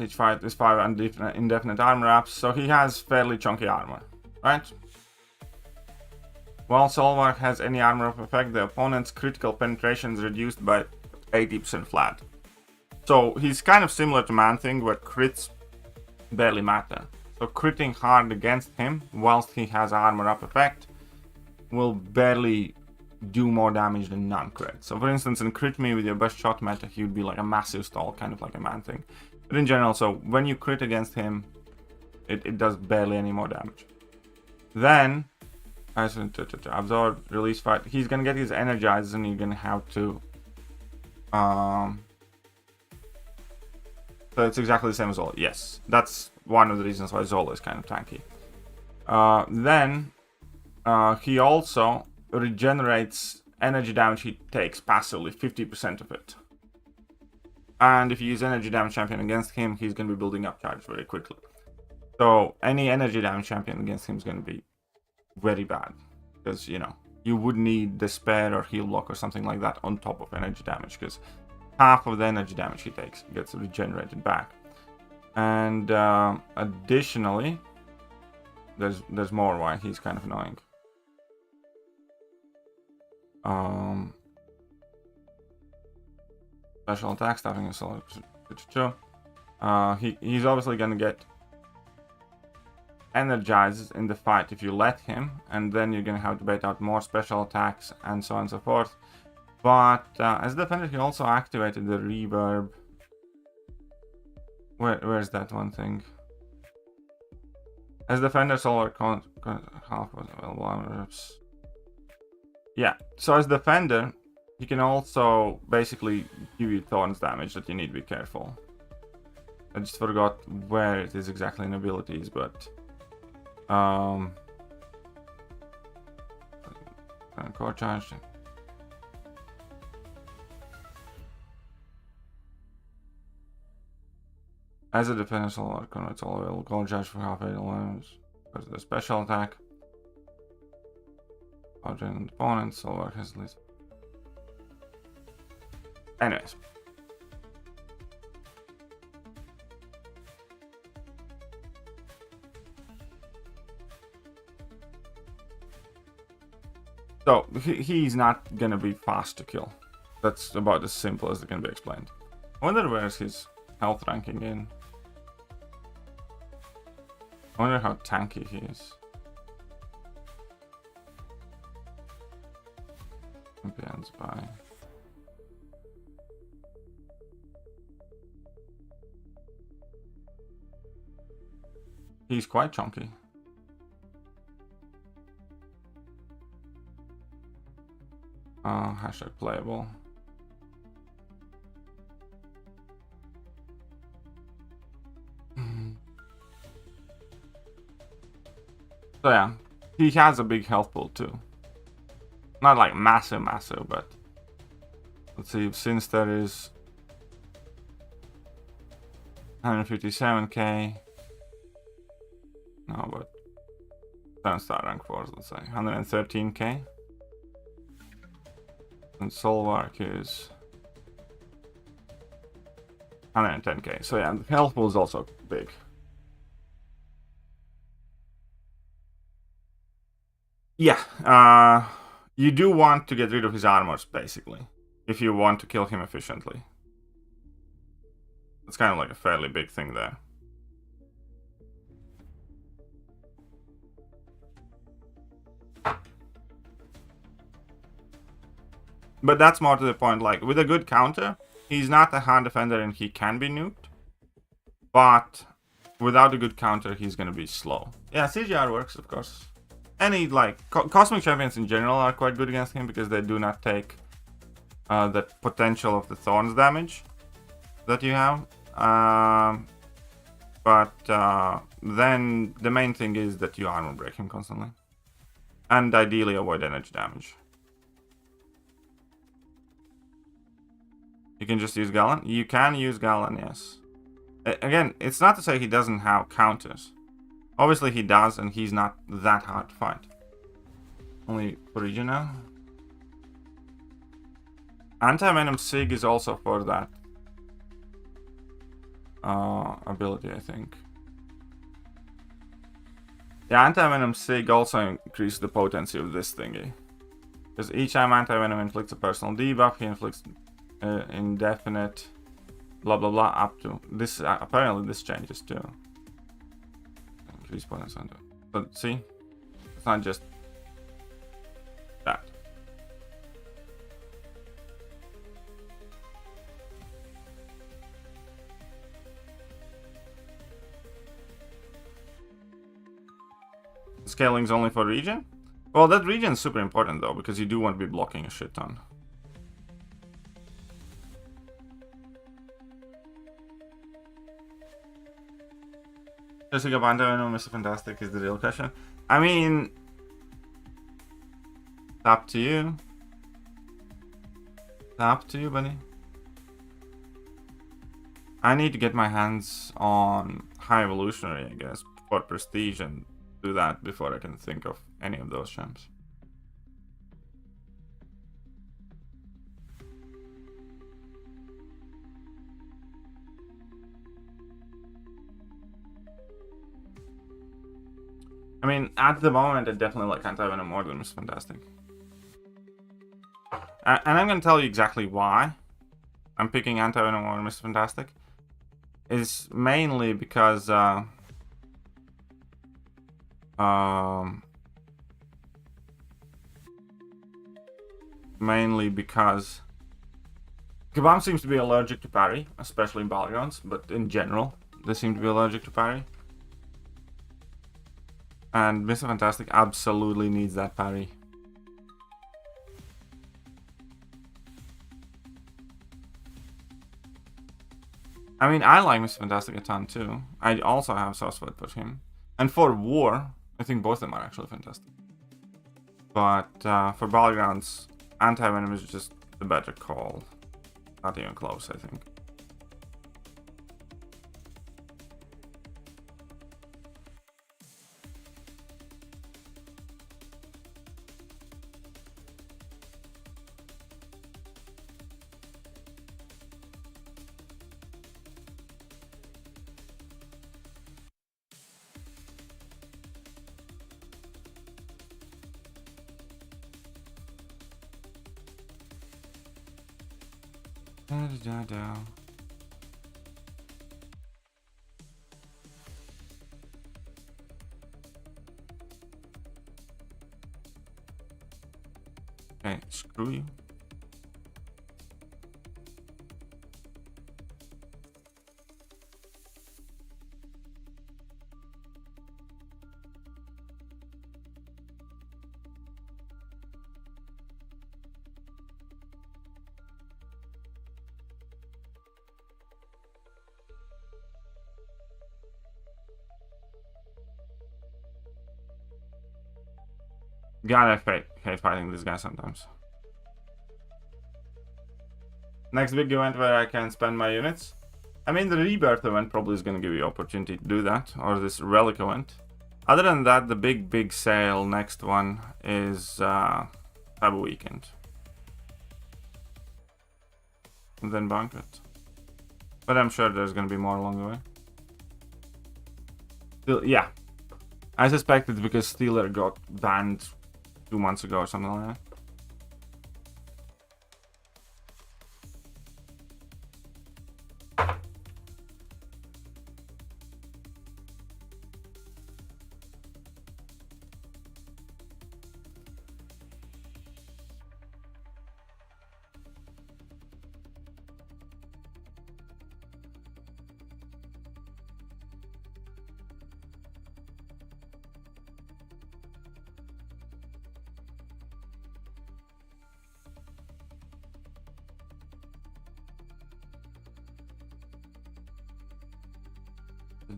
each fight is 5 indefinite armor ups, so he has fairly chunky armor, right? While Solvark has any armor up effect, the opponent's critical penetration is reduced by 80% flat. So he's kind of similar to Man-Thing, where crits barely matter. So critting hard against him whilst he has armor up effect will barely do more damage than non-crit. So for instance, in Crit Me with your best shot meta, he would be like a massive stall, kind of like a Man-Thing. But in general, so when you crit against him, it does barely any more damage. Then, absorb, release fight. He's gonna get his energizers and you're gonna have to so it's exactly the same as Zola. Yes, that's one of the reasons why Zola is kind of tanky. Then he also regenerates energy damage he takes passively, 50% of it. And if you use energy damage champion against him, he's going to be building up charge very quickly. So any energy damage champion against him is going to be very bad. Because, you know, you would need despair or heal block or something like that on top of energy damage. Because half of the energy damage he takes gets regenerated back. And additionally, there's more why he's kind of annoying. Special attack, stopping assault. He's obviously gonna get energized in the fight if you let him, and then you're gonna have to bait out more special attacks and so on and so forth. But as defender, he also activated the reverb. Where's that one thing? As defender, solar half of yeah. So as defender, he can also basically give you thorns damage that you need to be careful. I just forgot where it is exactly in abilities, but core charge. As a defender, solar converts all available core charge for half fatal wounds. Goes to the special attack. An opponent, solar has least. Anyways. So, he's not gonna be fast to kill. That's about as simple as it can be explained. I wonder where's his health ranking in. I wonder how tanky he is. Champions by... He's quite chunky. Hashtag playable. So yeah, he has a big health pool too. Not like massive, but let's see, since there is 157k. No, but 7-star rank 4s, let's say 113k. And Solvark is 110k. So yeah, the health pool is also big. Yeah, you do want to get rid of his armors, basically, if you want to kill him efficiently. It's kind of like a fairly big thing there. But that's more to the point, like, with a good counter, he's not a hard defender and he can be nuked. But without a good counter, he's gonna be slow. Yeah, CGR works, of course. Any, like, Cosmic Champions in general are quite good against him because they do not take the potential of the Thorns damage that you have. Then the main thing is that you armor break him constantly. And ideally avoid energy damage. You can just use Gallon. You can use Gallon, yes. Again, it's not to say he doesn't have counters. Obviously he does, and he's not that hard to fight. Only for region now. Anti-Venom Sig is also for that ability, I think. Yeah, Anti-Venom Sig also increases the potency of this thingy. Because each time Anti-Venom inflicts a personal debuff, he inflicts indefinite blah blah blah up to this. Apparently this changes too. Increase potency. But see, it's not just that. Scaling's only for region? Well, that region is super important though, because you do want to be blocking a shit ton. Jessica Banda, I know Mr. Fantastic is the real question. I mean, it's up to you. It's up to you, buddy. I need to get my hands on High Evolutionary, I guess, for Prestige, and do that before I can think of any of those champs. I mean, at the moment, I definitely like Anti-Venom more than Mr. Fantastic. And I'm going to tell you exactly why I'm picking Anti-Venom over Mr. Fantastic. Is mainly because Kabam seems to be allergic to parry, especially in Balagons, but in general, they seem to be allergic to parry. And Mr. Fantastic absolutely needs that parry. I mean, I like Mr. Fantastic a ton too. I also have soft spot for him. And for War, I think both of them are actually fantastic. But for Battlegrounds, Anti-Venom is just the better call. Not even close, I think. Okay, screw you. God, I hate fighting this guy sometimes. Next big event where I can spend my units. I mean, the Rebirth event probably is going to give you opportunity to do that, or this Relic event. Other than that, the big sale next one is Taboo Weekend. And then Banquet. But I'm sure there's going to be more along the way. Still, yeah. I suspect it's because Steeler got banned 2 months ago or something like that.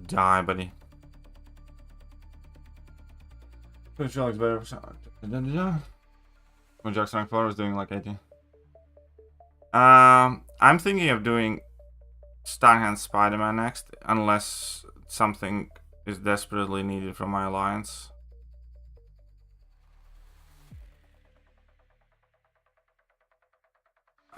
Die, buddy. Which looks better for when Jack's rank 4 was doing like 80. I'm thinking of doing Starhand Spider-Man next, unless something is desperately needed from my alliance.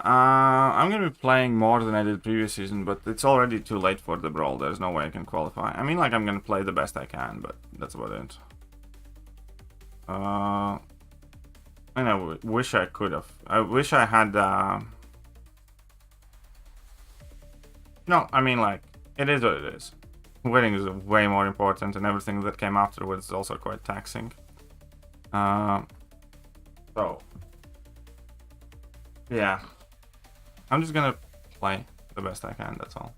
I'm gonna be playing more than I did previous season, but it's already too late for the brawl. There's no way I can qualify. I mean, like, I'm gonna play the best I can, but that's about it. I wish I could have. I wish I had. No, I mean, like, it is what it is. Winning is way more important, and everything that came afterwards is also quite taxing. So, yeah. I'm just gonna play the best I can, that's all.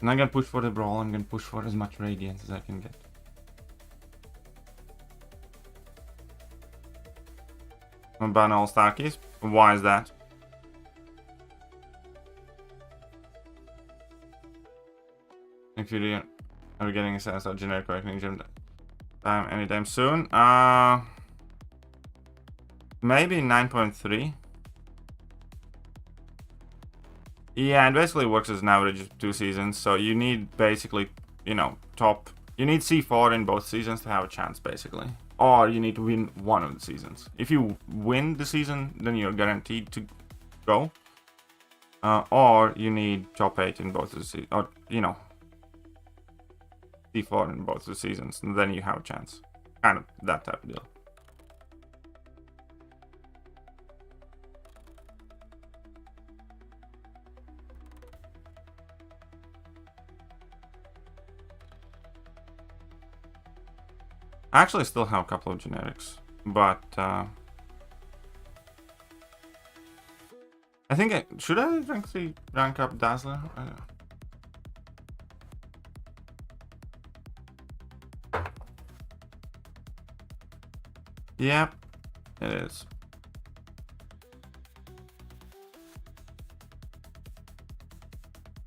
And I'm gonna push for the brawl, I'm gonna push for as much radiance as I can get. I'm ban all Starkeys. Why is that? If you are getting a sense of generic awakening gym anytime soon. Maybe 9.3. Yeah, it basically works as an average of 2 seasons. So you need basically, you know, you need C4 in both seasons to have a chance, basically. Or you need to win one of the seasons. If you win the season, then you're guaranteed to go. Or you need top 8 in both of the seasons. Or, you know, C4 in both of the seasons. And then you have a chance. Kind of that type of deal. I actually still have a couple of generics, but I think should I rank up Dazzler? I don't know. Yep, it is.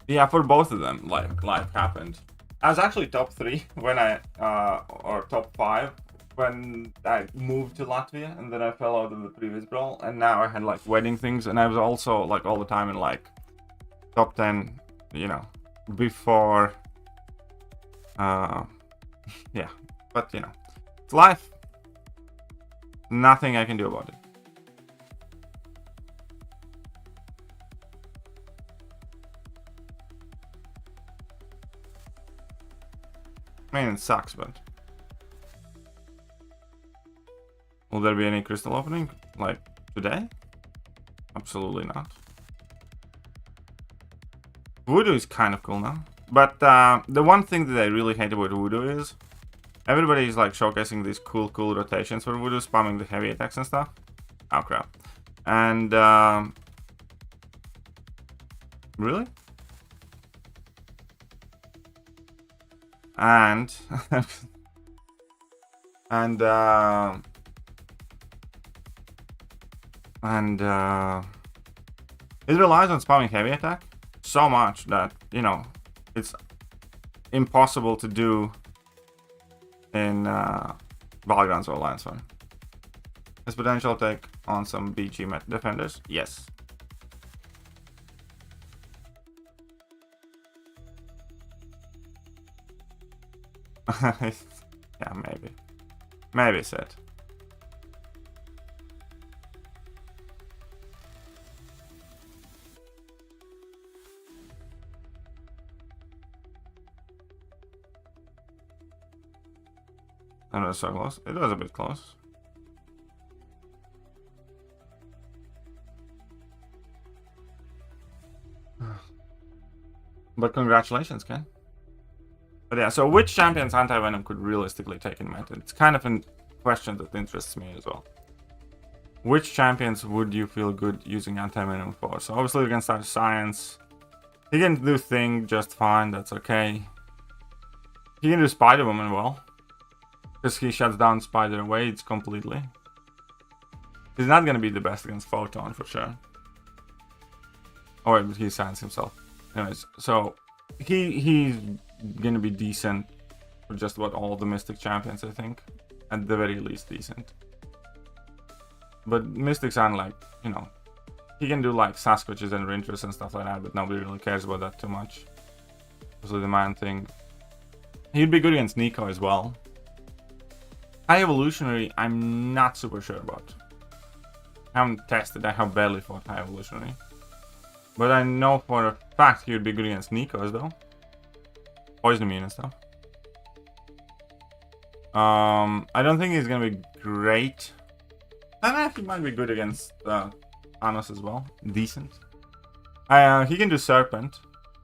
Yeah, for both of them, like life happened. I was actually top 3 when or top 5 when I moved to Latvia, and then I fell out of the previous brawl, and now I had like wedding things, and I was also like all the time in like top 10, you know, before, yeah, but you know, it's life. Nothing I can do about it. I mean, it sucks, but... Will there be any crystal opening, like, today? Absolutely not. Voodoo is kind of cool now. But the one thing that I really hate about Voodoo is everybody is, like, showcasing these cool rotations for Voodoo, spamming the heavy attacks and stuff. Oh, crap. And, really? And it relies on spamming heavy attack so much that, you know, it's impossible to do in Battlegrounds or Alliance 1. Has potential to take on some BG defenders? Yes. Yeah, maybe. Maybe Sith. That was so close. It was a bit close. But congratulations, Ken. But yeah, so which champions anti-venom could realistically take in meta? It's kind of a question that interests me as well. Which champions would you feel good using anti-venom for? So obviously we can start Science. He can do Thing just fine, that's okay. He can do Spider-Woman well. Because he shuts down Spider and Waits completely. He's not gonna be the best against Photon for sure. Oh wait, but he Science himself. Anyways, so he's gonna be decent for just about all the Mystic champions, I think. At the very least decent. But Mystics aren't like, you know, he can do like Sasquatches and Rinters and stuff like that, but nobody really cares about that too much. Also the Man Thing. He'd be good against Nico as well. High Evolutionary, I'm not super sure about. I haven't tested, I have barely fought High Evolutionary. But I know for a fact he would be good against Nico's though. Poison Immune and stuff. I don't think he's gonna be great. And he might be good against Thanos as well. Decent. He can do Serpent.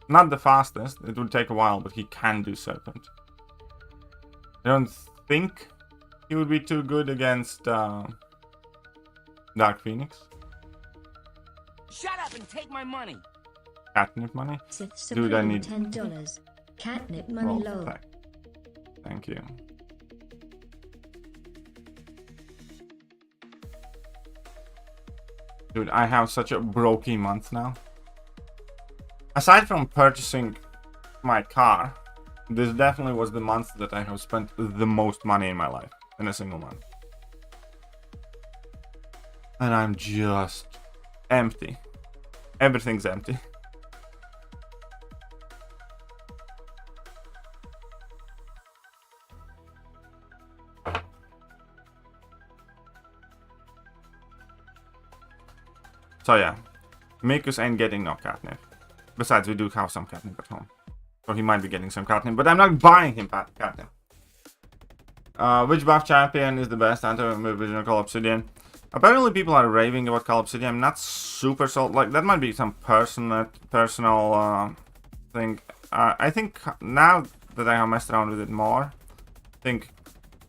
Not the fastest, it would take a while, but he can do Serpent. I don't think he would be too good against Dark Phoenix. Shut up and take my money. Catnip money? Sith Supreme, dude, I need $10. Catnip money low. Thank you. Dude, I have such a brokey month now. Aside from purchasing my car, this definitely was the month that I have spent the most money in my life in a single month. And I'm just empty. Everything's empty. So yeah, Mikus ain't getting no catnip. Besides, we do have some catnip at home. So he might be getting some catnip, but I'm not buying him catnip. Which buff champion is the best anti-vision Call Obsidian? Apparently people are raving about Call Obsidian. I'm not super sold. Like, that might be some personal thing. I think now that I have messed around with it more, I think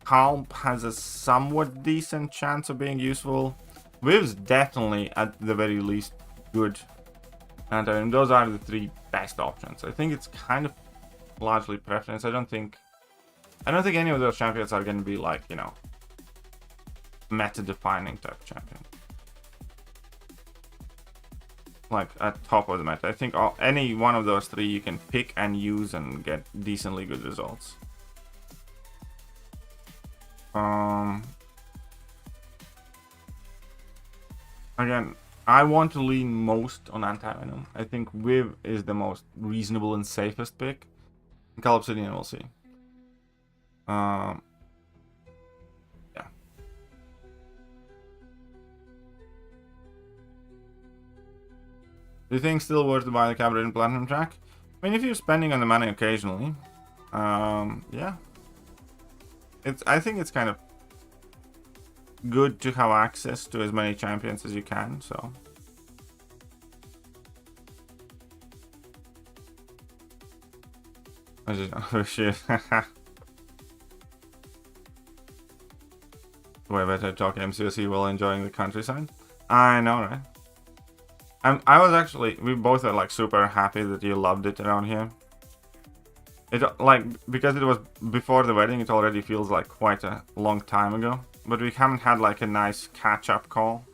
Calm has a somewhat decent chance of being useful. Viv's definitely, at the very least, good. And those are the 3 best options. I think it's kind of largely preference. I don't think any of those champions are going to be like, you know, meta-defining type champion. Like at top of the meta. I think any one of those 3 you can pick and use and get decently good results. Again, I want to lean most on anti-venom. I think Viv is the most reasonable and safest pick. Call Obsidian, we'll see. Yeah. Do you think still worth to buy the Cabaret and Platinum track? I mean, if you're spending on the money occasionally, yeah. I think it's kind of good to have access to as many champions as you can, so. I just, oh shit. Way better talking MCOC while enjoying the countryside. I know, right? I was actually, we both are like super happy that you loved it around here. It, like, because it was before the wedding, it already feels like quite a long time ago. But we haven't had like a nice catch-up call,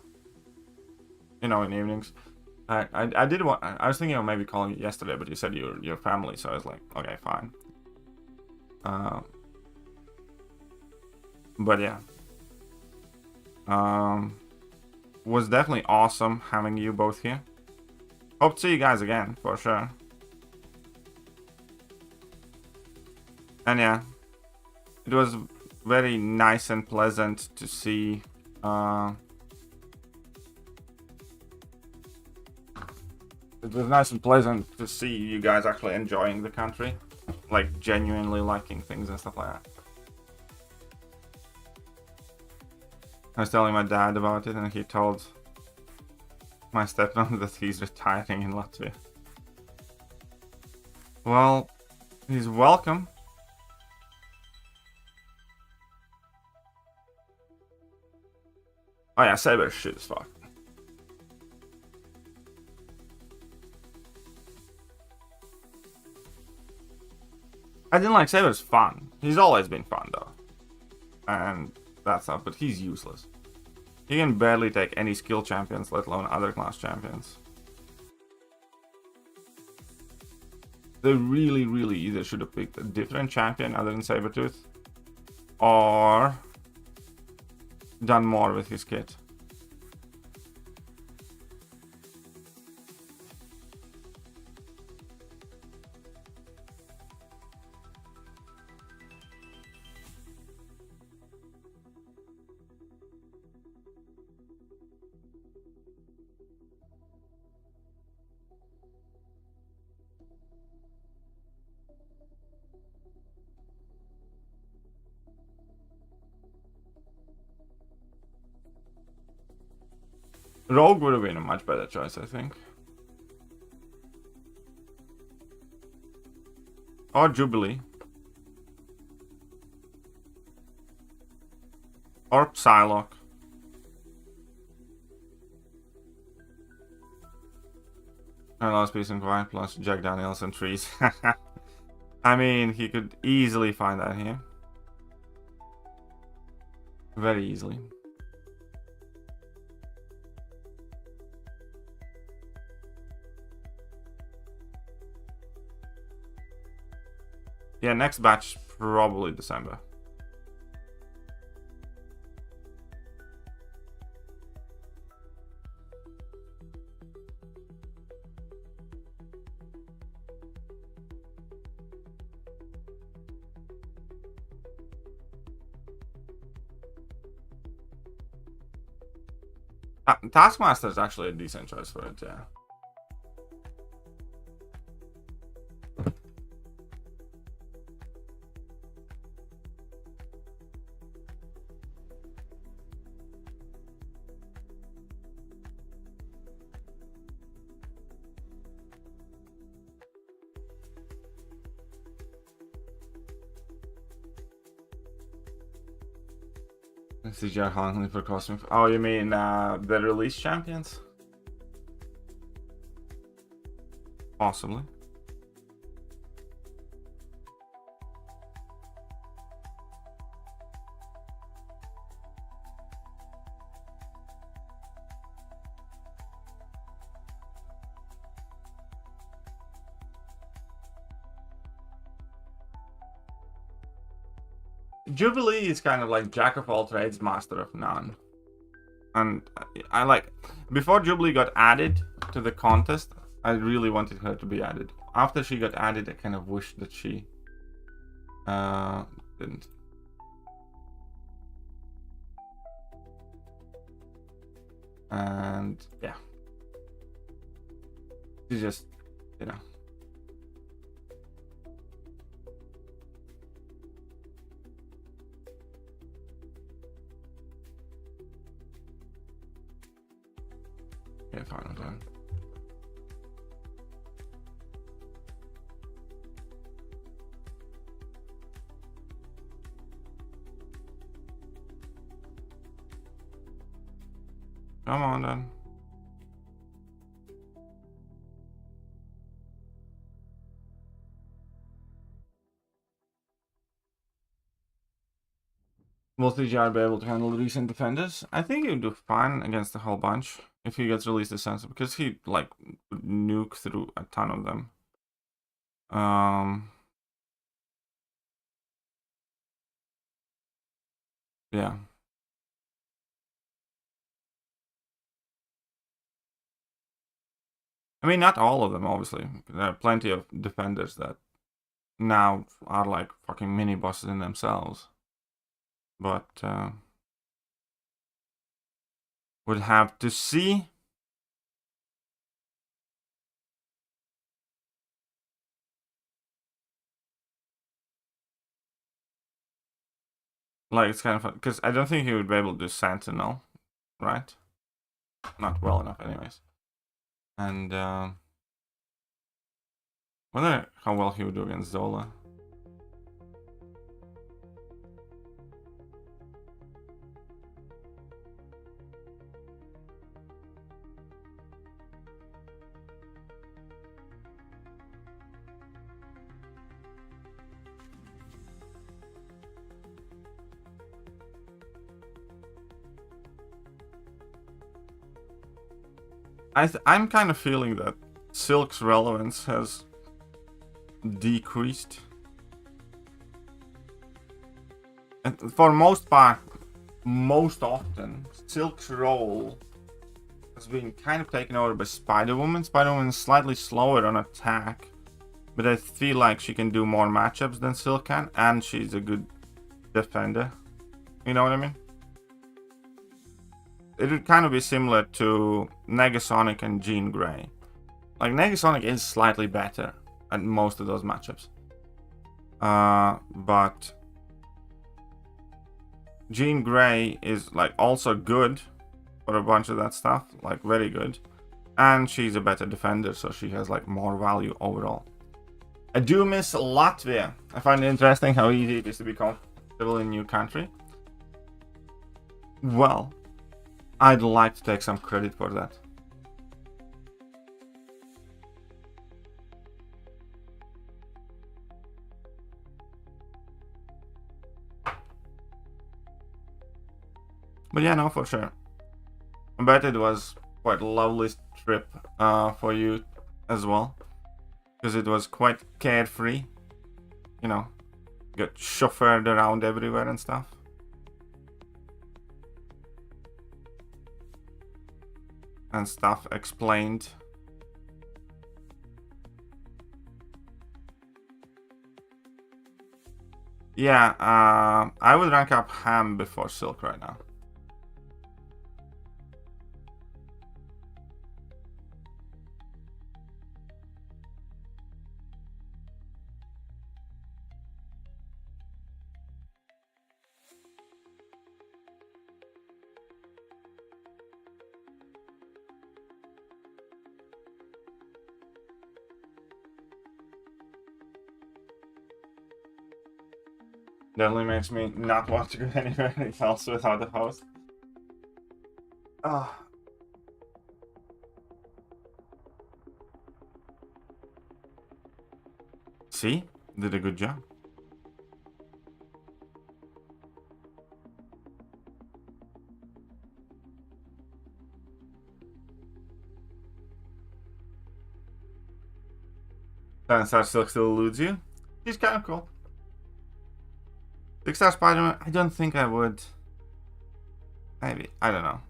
you know, in evenings. I did want, I was thinking of maybe calling you yesterday, but you said your family, so I was like, okay, fine. But yeah. Was definitely awesome having you both here. Hope to see you guys again, for sure. And yeah, it was very nice and pleasant to see it was nice and pleasant to see you guys actually enjoying the country, like genuinely liking things and stuff like that. I was telling my dad about it, and he told my stepmom that he's retiring in Latvia. Well, he's welcome. Oh yeah, Saber's shit as fuck. I didn't like Saber's fun. He's always been fun though. And that stuff, but he's useless. He can barely take any skill champions, let alone other class champions. They really, really either should have picked a different champion other than Sabertooth, or done more with his kit. Rogue would have been a much better choice, I think. Or Jubilee. Or Psylocke. I lost Peace and Quiet plus Jack Daniels and Trees. I mean, he could easily find that here. Very easily. Yeah, next batch probably December. Taskmaster is actually a decent choice for it, yeah. CGI Hongley for costume. Oh, you mean the release champions? Possibly. Jubilee is kind of like jack of all trades, master of none. And I like, before Jubilee got added to the contest, I really wanted her to be added. After she got added, I kind of wished that she didn't. And yeah, she just, you know. Okay, fine, I'm done. Come on then. Will CGI be able to handle recent defenders? I think he would do fine against a whole bunch if he gets released the sensor, because he like would nuke through a ton of them. Yeah. I mean, not all of them, obviously. There are plenty of defenders that now are like fucking mini bosses in themselves. But would have to see. Like, it's kind of fun, because I don't think he would be able to do Sentinel, right? Not well enough, anyways. And wonder how well he would do against Zola. I'm kind of feeling that Silk's relevance has decreased. And for most part, most often, Silk's role has been kind of taken over by Spider-Woman. Spider-Woman is slightly slower on attack, but I feel like she can do more matchups than Silk can, and she's a good defender. You know what I mean? It would kind of be similar to Negasonic and Jean Grey. Like, Negasonic is slightly better at most of those matchups. But Jean Grey is like also good for a bunch of that stuff, like very good. And she's a better defender, so she has like more value overall. I do miss Latvia. I find it interesting how easy it is to be comfortable in a new country. Well, I'd like to take some credit for that. But yeah, no, for sure. I bet it was quite a lovely trip for you as well. Because it was quite carefree. You know, got chauffeured around everywhere and stuff. And stuff explained. Yeah, I would rank up Ham before Silk right now. Definitely makes me not want to go anywhere else without the host. Ah. See? Did a good job. Star still eludes you. He's kind of cool. 6-star Spider-Man, I don't think I would. Maybe, I don't know.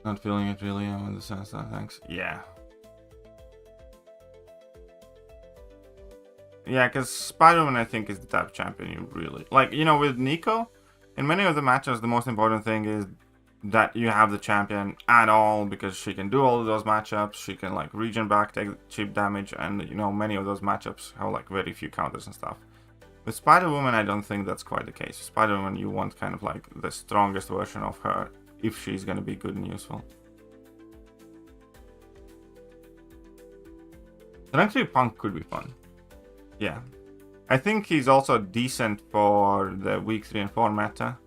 Not feeling it really, I'm in the sense that, thanks. Yeah. Yeah, because Spider-Man, I think, is the type of champion you really... Like, you know, with Nico, in many of the matches, the most important thing is that you have the champion at all, because she can do all of those matchups, she can, like, regen back, take cheap damage, and, you know, many of those matchups have, like, very few counters and stuff. With Spider-Woman, I don't think that's quite the case. Spider-Woman, you want kind of, like, the strongest version of her, if she's gonna be good and useful. Rank 3 Punk could be fun. Yeah. I think he's also decent for the week 3 and 4 meta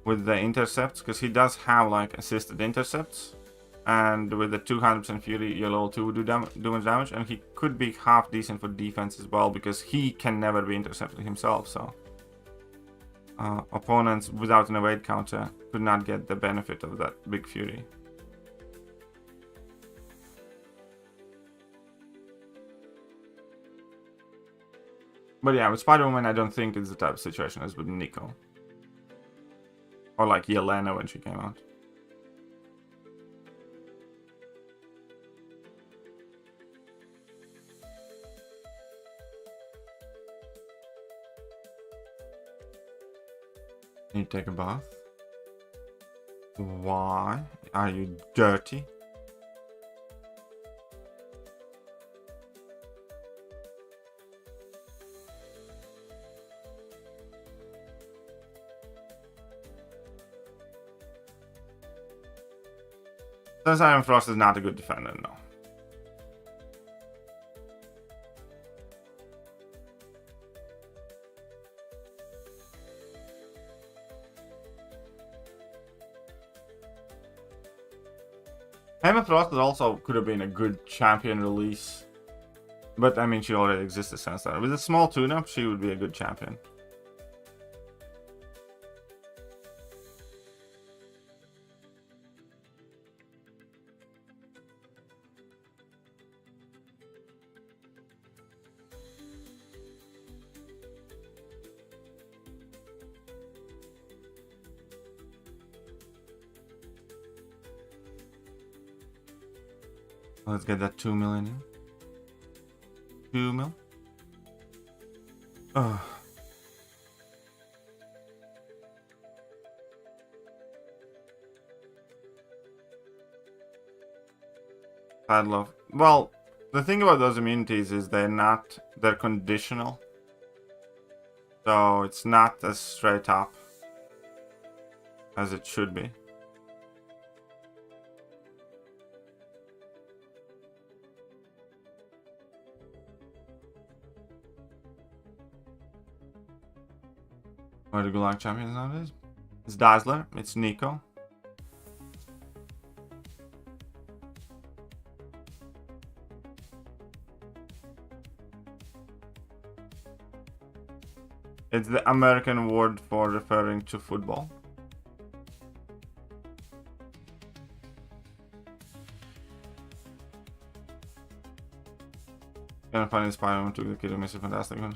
with the intercepts, because he does have like assisted intercepts, and with the 200% fury, your level 2 would do much damage, and he could be half decent for defense as well, because he can never be intercepted himself, so opponents without an evade counter could not get the benefit of that big fury. But yeah, with Spider-Woman, I don't think it's the type of situation as with Nico. Or like Yelena when she came out. Need to take a bath. Why are you dirty? Since Iron Frost is not a good defender, no. Iron Frost also could have been a good champion release. But I mean, she already existed since that. With a small tune-up, she would be a good champion. Let's get that 2 million in. 2 mil. Ugh. Padlove. Well, the thing about those immunities is they're conditional. So it's not as straight up as it should be. What are the Gulag champions nowadays? It's Dazzler, it's Nico. It's the American word for referring to football. Gonna find Spider-Man took the kid who missed a fantastic one.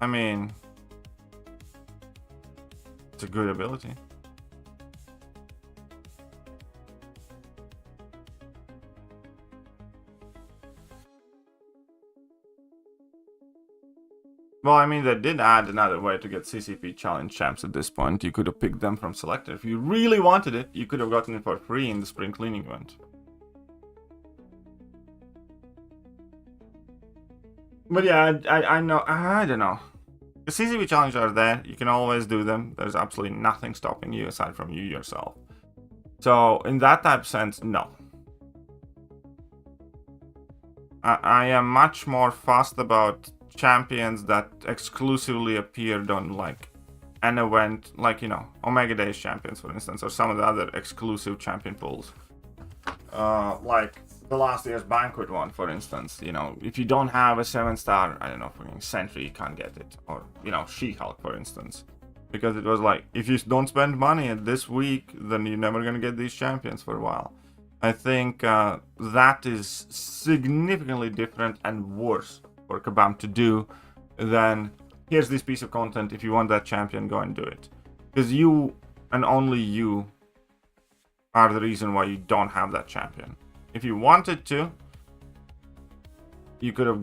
I mean, it's a good ability. Well, I mean, they did add another way to get CCP challenge champs at this point. You could have picked them from selected. If you really wanted it, you could have gotten it for free in the spring cleaning event. But yeah, I know, I don't know. The CCP challenges are there. You can always do them. There's absolutely nothing stopping you aside from you yourself. So in that type of sense, no. I am much more fussed about champions that exclusively appeared on like an event, like, you know, Omega Days champions, for instance, or some of the other exclusive champion pools. Like the last year's Banquet one, for instance. You know, if you don't have a 7-star, I don't know, fucking Sentry, you can't get it. Or, you know, She-Hulk, for instance. Because it was like, if you don't spend money this week, then you're never gonna get these champions for a while. I think that is significantly different and worse for Kabam to do than, here's this piece of content, if you want that champion, go and do it. Because you, and only you, are the reason why you don't have that champion. If you wanted to, you could have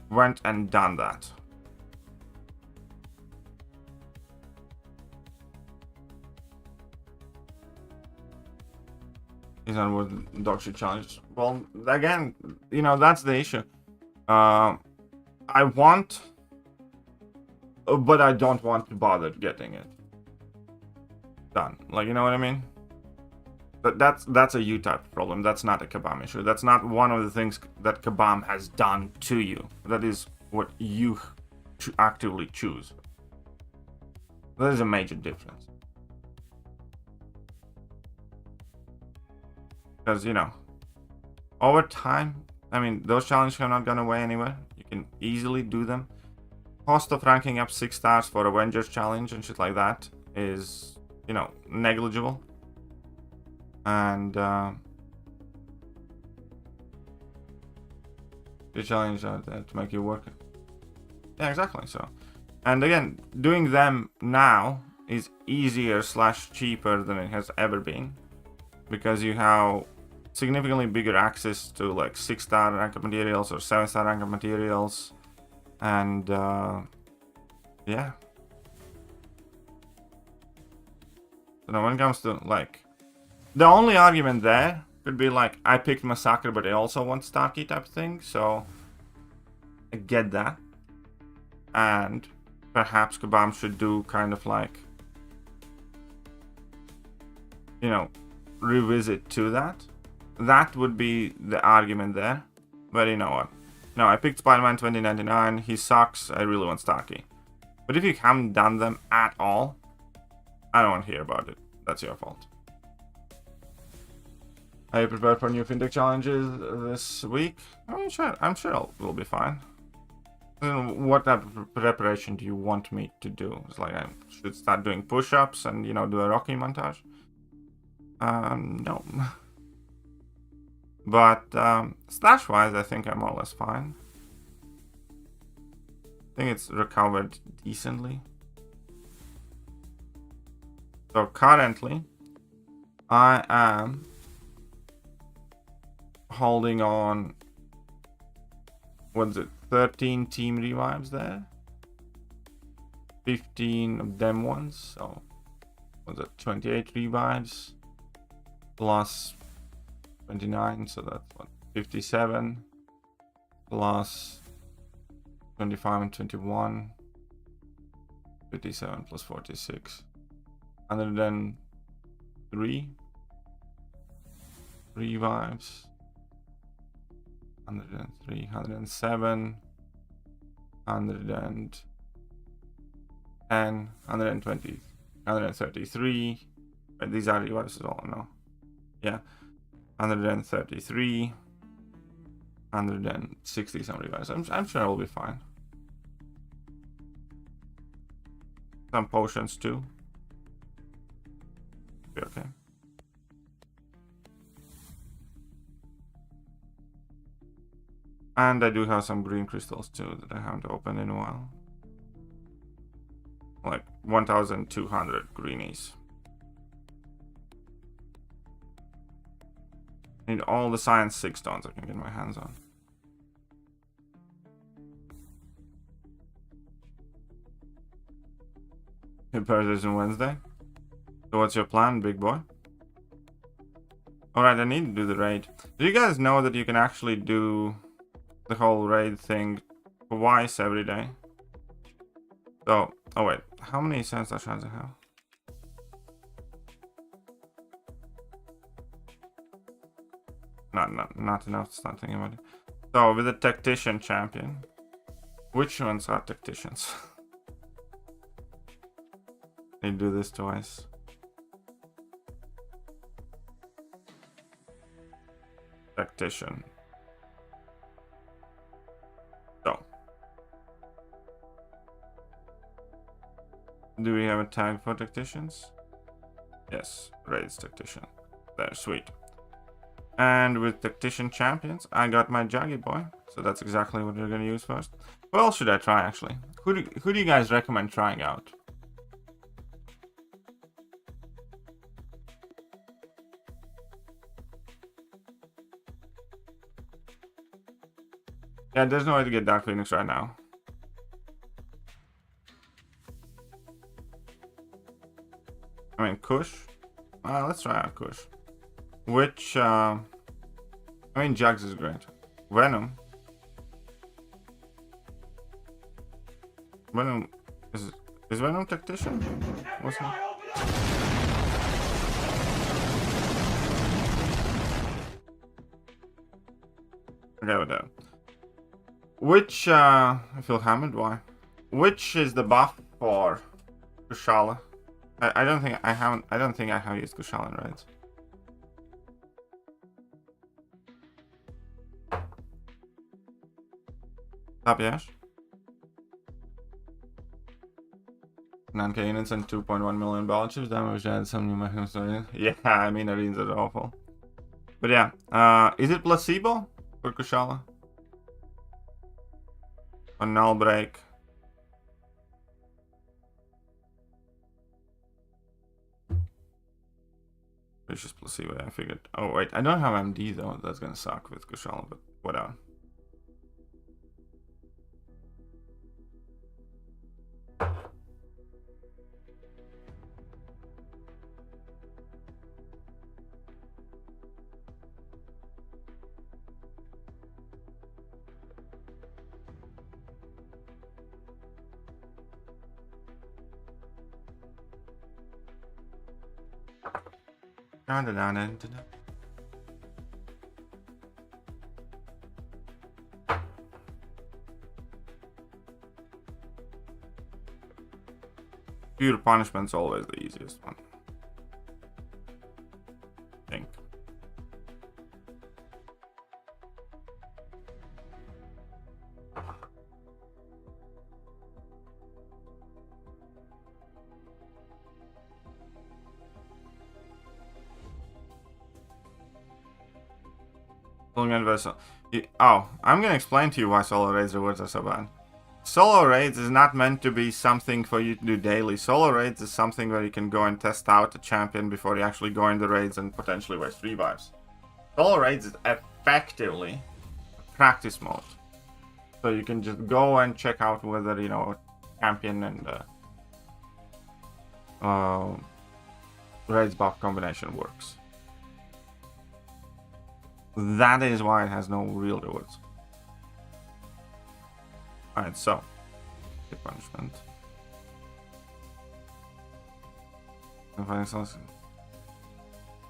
went and done that. Is that what dog shit challenge? Well, again, you know, that's the issue. I want, but I don't want to bother getting it done. Like, you know what I mean? But that's a you type problem. That's not a Kabam issue. That's not one of the things that Kabam has done to you. That is what you actively choose. That is a major difference. Because, you know, over time, I mean, those challenges have not gone away anywhere. You can easily do them. Cost of ranking up 6 stars for Avengers challenge and shit like that is, you know, negligible. And the challenges are there to make you work. Yeah, exactly. So, and again, doing them now is easier / cheaper than it has ever been, because you have significantly bigger access to like 6-star rank up materials or 7-star rank up materials, and yeah. So now when it comes to like, the only argument there could be like, I picked Massacre, but I also want Starkey type thing, so I get that. And perhaps Kabam should do kind of like, you know, revisit to that. That would be the argument there. But you know what? No, I picked Spider-Man 2099. He sucks. I really want Starkey. But if you haven't done them at all, I don't want to hear about it. That's your fault. Are you prepared for new fintech challenges this week? I'm sure we'll be fine. What type of preparation do you want me to do? It's like I should start doing push-ups and, you know, do a Rocky montage? No. But stash-wise, I think I'm more or less fine. I think it's recovered decently. So currently, I am holding on, what's it, 13 team revives there, 15 of them ones, so what's it, 28 revives plus 29, so that's what, 57 plus 25 and 21, 57 plus 46, 103 revives, 103, 107, 110, 120, 133. But these are revives as well, no? Yeah. 133, 160 some revives. I'm sure I'll be fine. Some potions too. Be okay. And I do have some green crystals too that I haven't opened in a while. Like 1,200 greenies. Need all the science 6 stones I can get my hands on. Your birthday is on Wednesday. So what's your plan, big boy? Alright, I need to do the raid. Do you guys know that you can actually do the whole raid thing twice every day? So, oh wait, how many cents does I have? Not enough to start thinking about it. So, with the tactician champion, which ones are tacticians? They do this twice. Tactician. So, do we have a tag for tacticians? Yes, raids tactician. There, sweet. And with tactician champions, I got my Jaggy boy. So that's exactly what we're gonna use first. What else should I try actually? Who do you guys recommend trying out? Yeah, there's no way to get Dark Phoenix right now. I mean, Kush. Let's try out Kush. Which, I mean, Jugs is great. Venom. Venom is Venom tactician? What's that? Okay, with that. Which, I feel hammered, why? Which is the buff for Kushala? I don't think I have used Kushala in raids. Top Yash? 9k units and 2.1 million ball chips. Damage added some new mechanisms. Yeah, I mean, arenas are awful. But yeah, is it placebo for Kushala? Or null break? Vicious placebo, I figured. Oh wait, I don't have MD though. That's gonna suck with Kushala, but whatever. Pure punishment's always the easiest one. I think. Oh, I'm gonna explain to you why solo raids rewards are so bad. Solo raids is not meant to be something for you to do daily. Solo raids is something where you can go and test out a champion before you actually go in the raids and potentially waste revives. Solo raids is effectively practice mode. So you can just go and check out whether, you know, champion and raids buff combination works. That is why it has no real rewards. Alright, so hit punishment.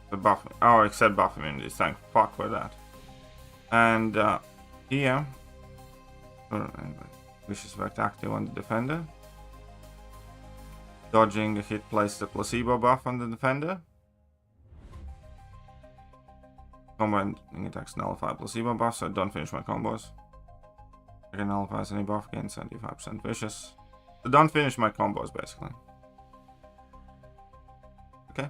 The buff. Oh, except buff immunity. Thank fuck for that. And here, vicious effect active on the defender. Dodging a hit places a placebo buff on the defender. Combo ending attacks nullify placebo buff, so don't finish my combos. I can nullify any buff, gain 75% vicious. So don't finish my combos, basically. Okay.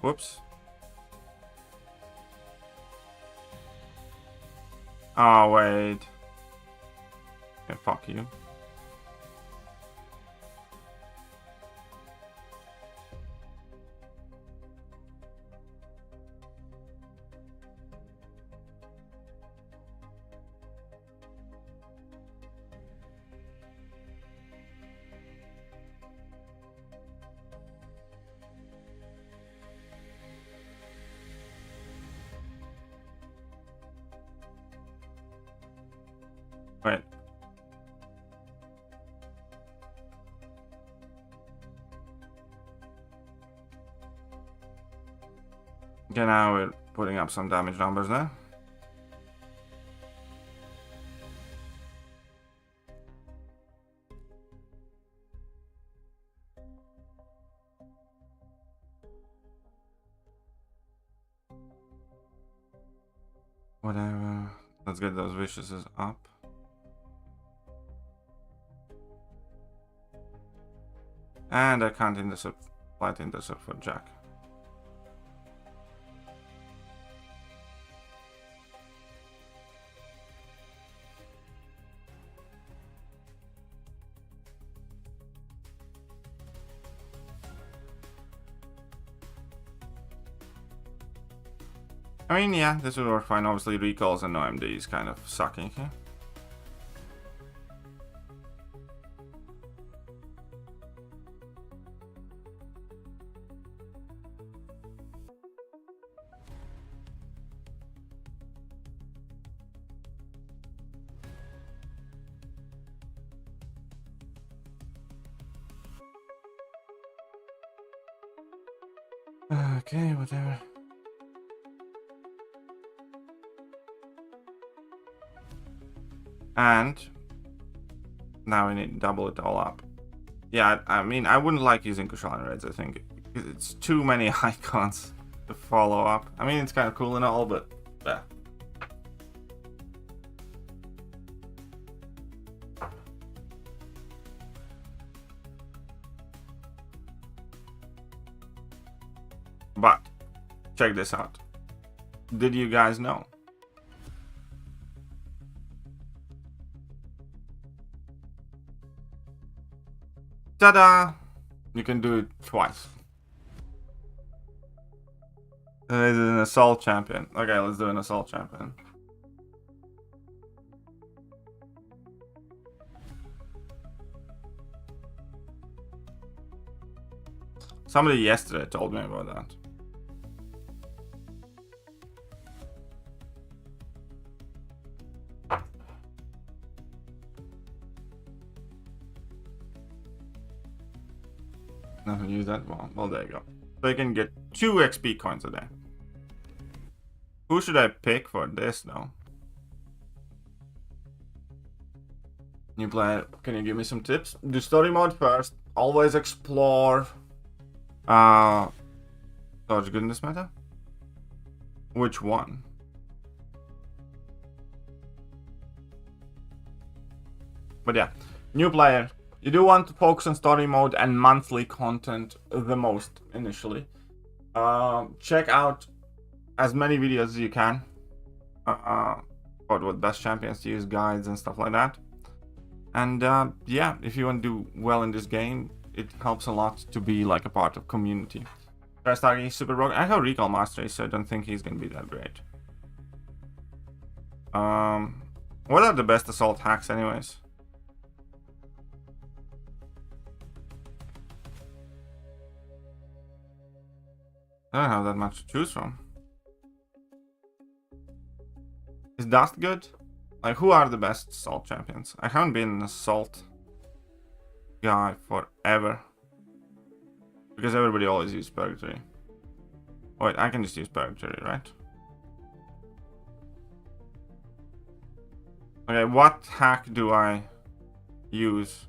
Whoops. Oh, wait. Fuck you. Wait. Okay, now we're putting up some damage numbers there. Whatever. Let's get those viciouses up. And I can't intercept, flight intercept for Jack. I mean, yeah, this would work fine. Obviously, recalls and OMD is kind of sucking here. Okay, whatever. And now we need to double it all up. Yeah, I mean, I wouldn't like using Kushan Raids, I think. It's too many icons to follow up. I mean, it's kind of cool and all, but yeah. But check this out. Did you guys know? Ta-da! You can do it twice. This is an assault champion. Okay, let's do an assault champion. Somebody yesterday told me about that. Nothing use that. Well, there you go. So you can get 2 XP coins a day. Who should I pick for this though? New player, can you give me some tips? Do story mode first. Always explore. Dodge goodness meta? Which one? But yeah, new player. You do want to focus on story mode and monthly content the most initially. Check out as many videos as you can about what best champions to use, guides and stuff like that. And yeah, if you want to do well in this game, it helps a lot to be like a part of community. Restagi is super broken. I have recall mastery, so I don't think he's gonna be that great. What are the best assault hacks anyways? I don't have that much to choose from. Is Dust good? Like, who are the best assault champions? I haven't been an assault guy forever. Because everybody always uses Purgatory. Wait, I can just use Purgatory, right? Okay, what hack do I use?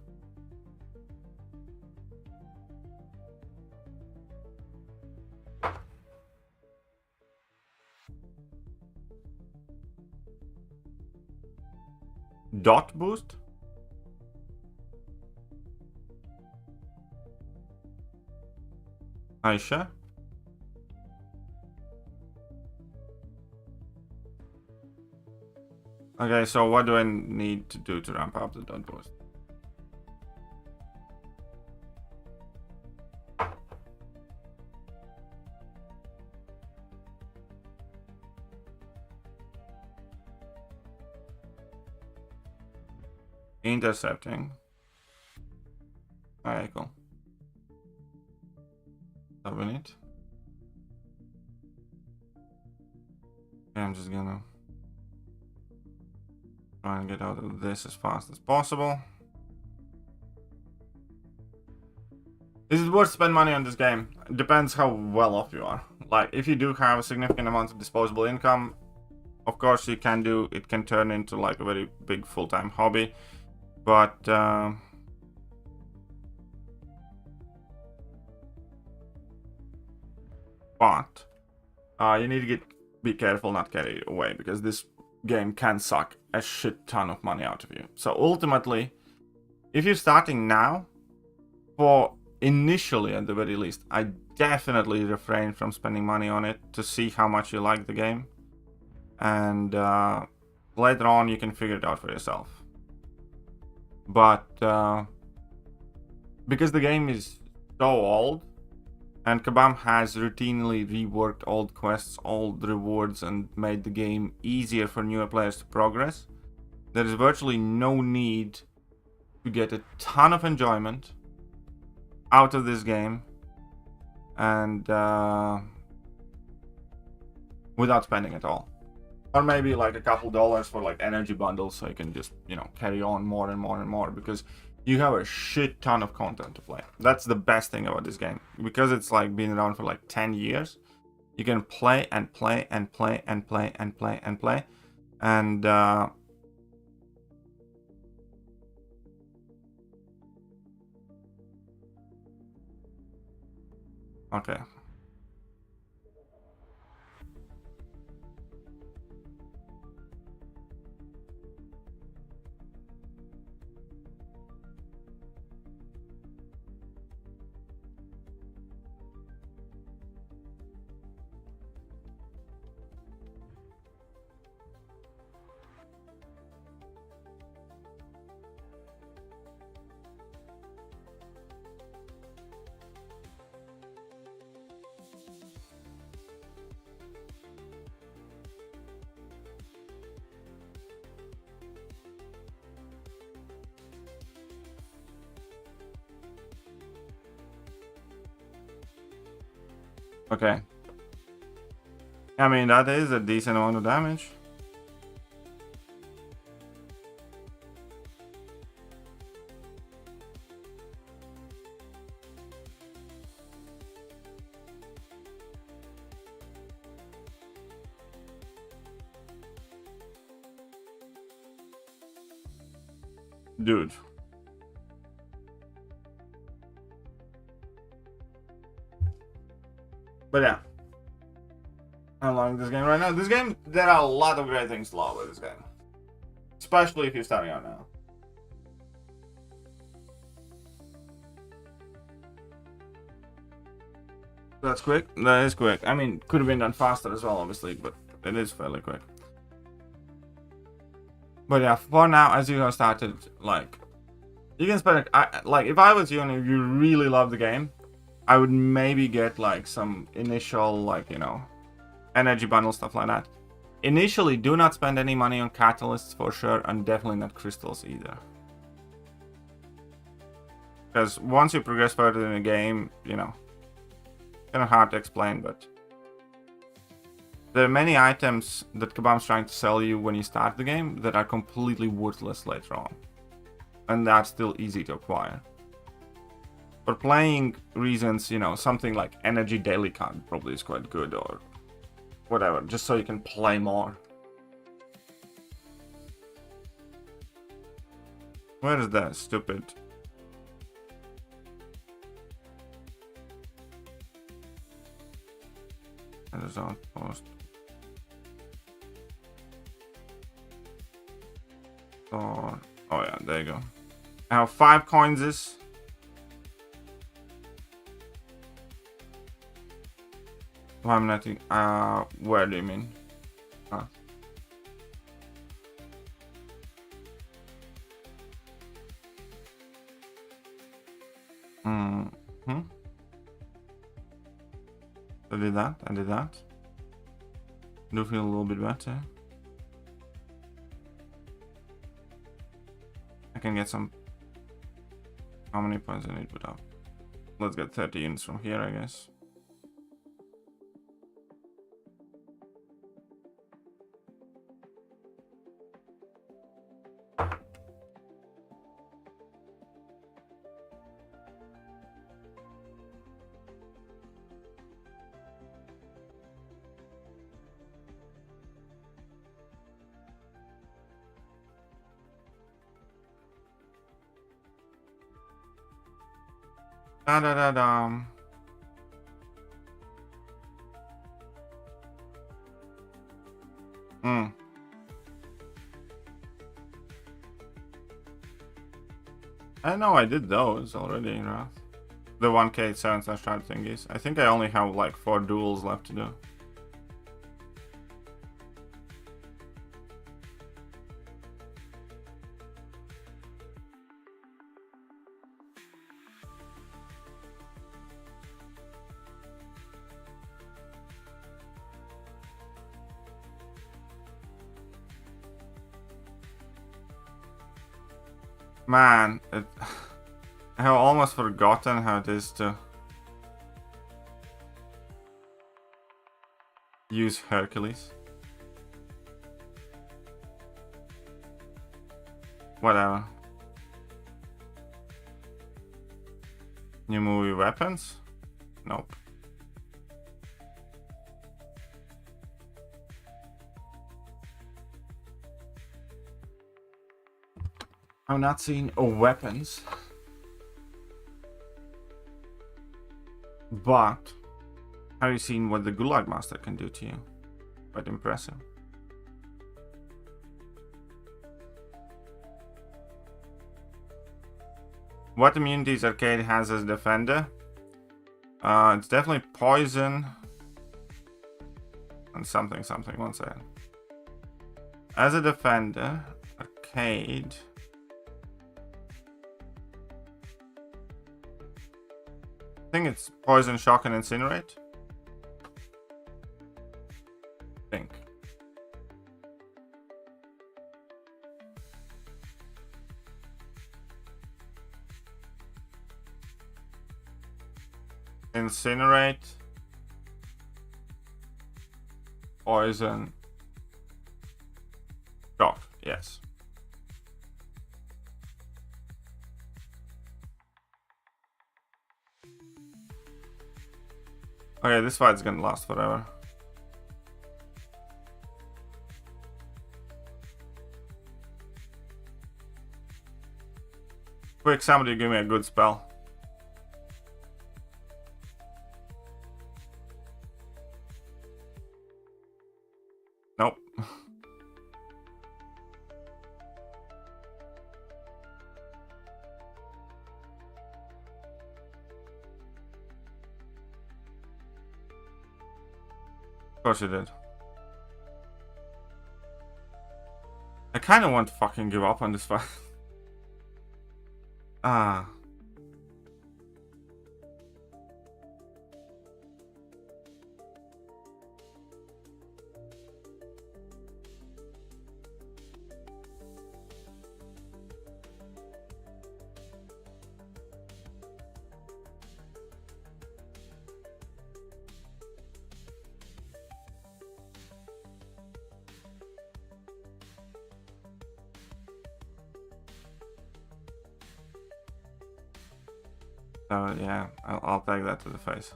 Dot boost? Aisha? Okay, so what do I need to do to ramp up the dot boost? Intercepting. Alright, cool. Open it. Okay, I'm just gonna try and get out of this as fast as possible. Is it worth spending money on this game? It depends how well off you are. Like, if you do have a significant amount of disposable income, of course you can do, it can turn into like a very big full-time hobby. But you need to be careful not carried away, because this game can suck a shit ton of money out of you. So ultimately, if you're starting now, for initially at the very least, I definitely refrain from spending money on it to see how much you like the game. And later on you can figure it out for yourself. But because the game is so old, and Kabam has routinely reworked old quests, old rewards, and made the game easier for newer players to progress, there is virtually no need to get a ton of enjoyment out of this game and without spending at all. Or maybe like a couple dollars for like energy bundles, so you can just, you know, carry on more and more and more, because you have a shit ton of content to play. That's the best thing about this game, because it's like been around for like 10 years. You can play and play and play and play and play and play, and okay. Okay. I mean, that is a decent amount of damage. Dude. But yeah, I'm loving this game right now. This game, there are a lot of great things to love with this game, especially if you're starting out now. That's quick. That is quick. I mean, could have been done faster as well, obviously, but it is fairly quick. But yeah, for now, as you have started, like, you can spend, like, if I was you and if you really love the game, I would maybe get like some initial, like, you know, energy bundle, stuff like that. Initially, do not spend any money on catalysts for sure, and definitely not crystals either. Because once you progress further in the game, you know, kind of hard to explain, but there are many items that Kabam's trying to sell you when you start the game that are completely worthless later on. And that's still easy to acquire. For playing reasons, you know, something like Energy Daily Card probably is quite good, or whatever, just so you can play more. Where is that stupid? That is outpost. Oh yeah, there you go. I have 5 coins. I'm not. Where do you mean? Mm-hmm. I did that. I did that. Do feel a little bit better. I can get some. How many points I need to put up? Let's get 30 units from here, I guess. Da da da da. I know I did those already, Wrath. The 1k 7/5 thingies. I think I only have like 4 duels left to do. Man, I have almost forgotten how it is to use Hercules. Whatever. New movie weapons? Nope. I'm not seeing weapons, but have you seen what the Gulag Master can do to you? Quite impressive. What immunities Arcade has as defender? It's definitely poison and something. One second. As a defender, Arcade. I think it's poison, shock, and incinerate. I think. Incinerate. Poison. Shock, yes. Okay, this fight's gonna last forever. Quick, somebody give me a good spell. Nope. Of course you did. I kind of want to fucking give up on this fight. Ah. So yeah, I'll take that to the face.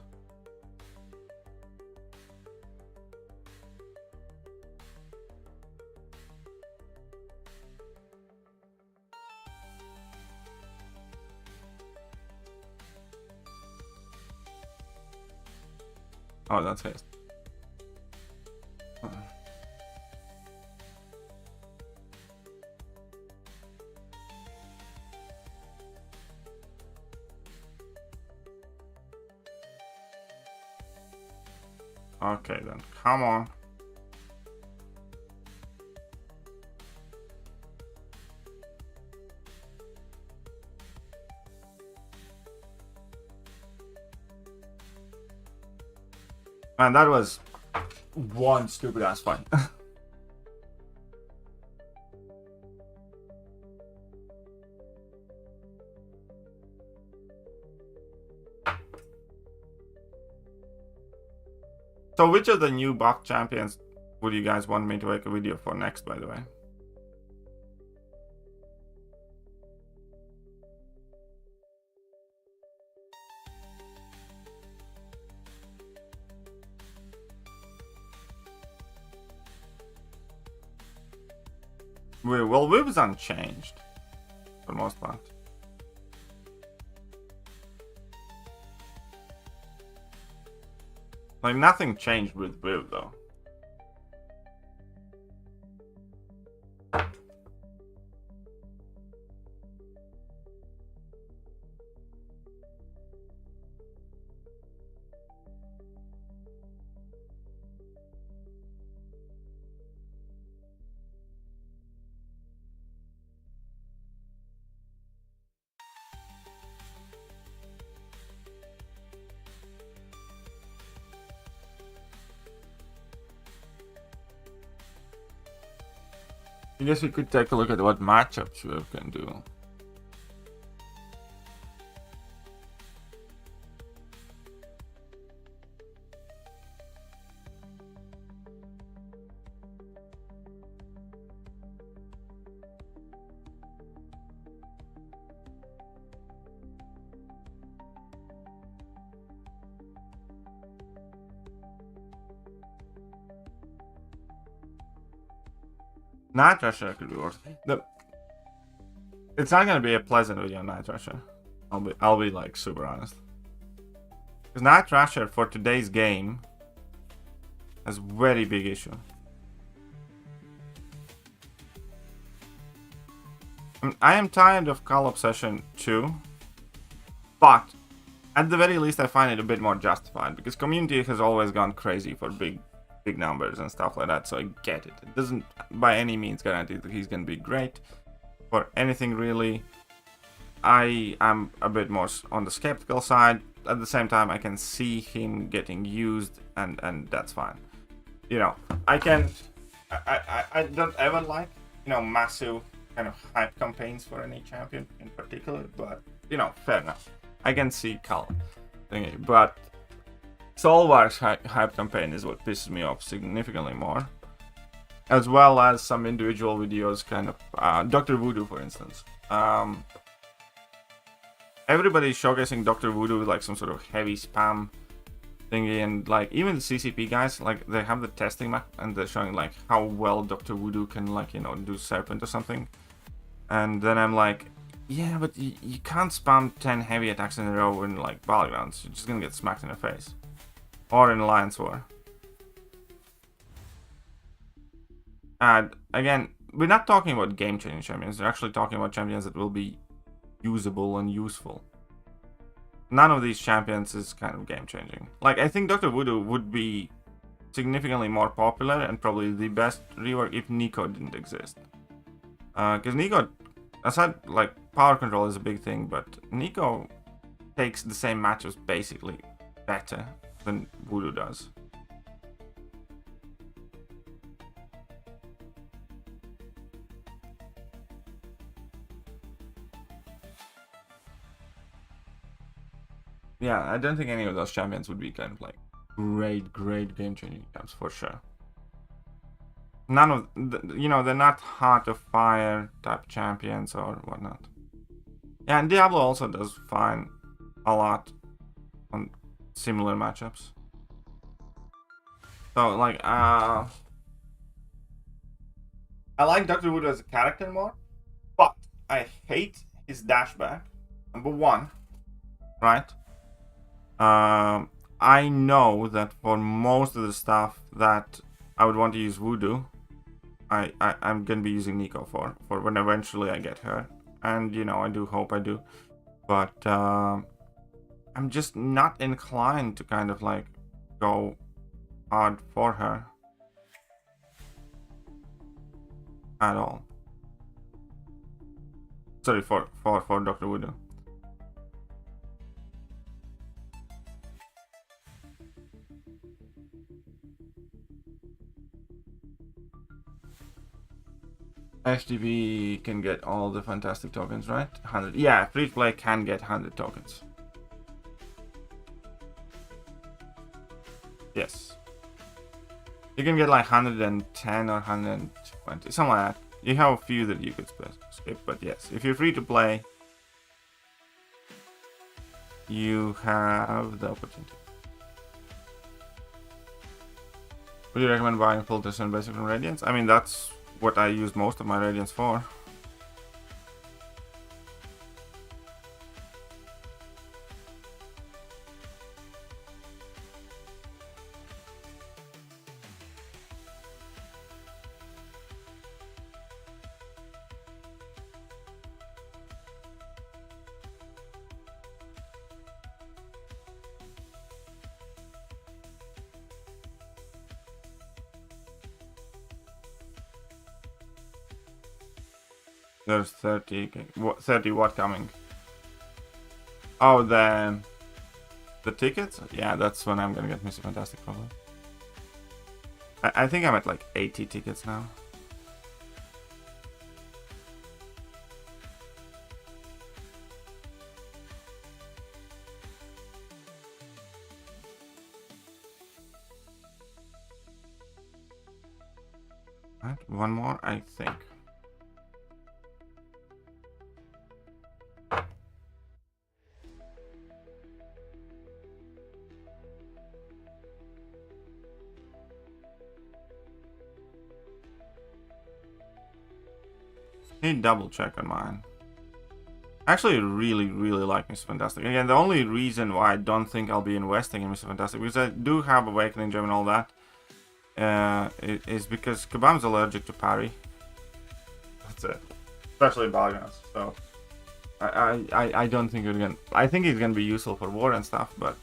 Oh, that's haste. Okay then, come on. Man, that was one stupid ass fight. So which of the new buff champions would you guys want me to make a video for next, by the way? Well, Wib is unchanged for the most part. Like, nothing changed with Wib though. I guess we could take a look at what matchups we can do. Night Rusher could be worse. It's not gonna be a pleasant video, Night Rusher. I'll be like super honest. Because Night Rusher for today's game has very big issue. I am tired of Call Obsession 2, but at the very least I find it a bit more justified because community has always gone crazy for big numbers and stuff like that, so I get it. It doesn't by any means guarantee that he's gonna be great for anything really. I am a bit more on the skeptical side. At the same time, I can see him getting used, and that's fine. You know, I don't ever like, you know, massive kind of hype campaigns for any champion in particular, but you know, fair enough. I can see Cal thingy, but Solvar's hype campaign is what pisses me off significantly more, as well as some individual videos, kind of Dr. Voodoo, for instance. Everybody's showcasing Dr. Voodoo with like some sort of heavy spam thingy, and like even the CCP guys, like they have the testing map and they're showing like how well Dr. Voodoo can, like, you know, do Serpent or something, and then I'm like, yeah, but you can't spam 10 heavy attacks in a row in like battlegrounds. You're just gonna get smacked in the face. Or in Alliance War. And again, we're not talking about game-changing champions. We're actually talking about champions that will be usable and useful. None of these champions is kind of game-changing. Like, I think Dr. Voodoo would be significantly more popular and probably the best rework if Nico didn't exist. Because Nico, aside, like, power control is a big thing, but Nico takes the same matchups basically better than Voodoo does. Yeah, I don't think any of those champions would be kind of like great game-changing champs for sure. None of you know, they're not Heart of Fire type champions or whatnot. Yeah, and Diablo also does fine a lot on similar matchups. So like I like Dr. Voodoo as a character more, but I hate his dashback. Number one, right? I know that for most of the stuff that I would want to use Voodoo, I'm gonna be using Nico for when eventually I get her, and you know, I do hope I do, but I'm just not inclined to kind of like go hard for her at all. Sorry, for Dr. Voodoo. FTP can get all the fantastic tokens, right? 100. Yeah, free to play can get 100 tokens. Yes. You can get like 110 or 120, something like that. You have a few that you could skip, but yes, if you're free to play, you have the opportunity. Would you recommend buying filters and basic from Radiance? I mean, that's what I use most of my Radiance for. There's 30 what coming? Oh, the tickets? Yeah, that's when I'm gonna get Mr. Fantastic probably. I think I'm at like 80 tickets now. Right, one more, I think. Need double check on mine. I actually really like Mr. Fantastic. Again, the only reason why I don't think I'll be investing in Mr. Fantastic, because I do have Awakening Gem and all that, is because Kabam's allergic to parry. That's it. Especially Balgans. So I don't think it's gonna. I think it's gonna be useful for war and stuff, but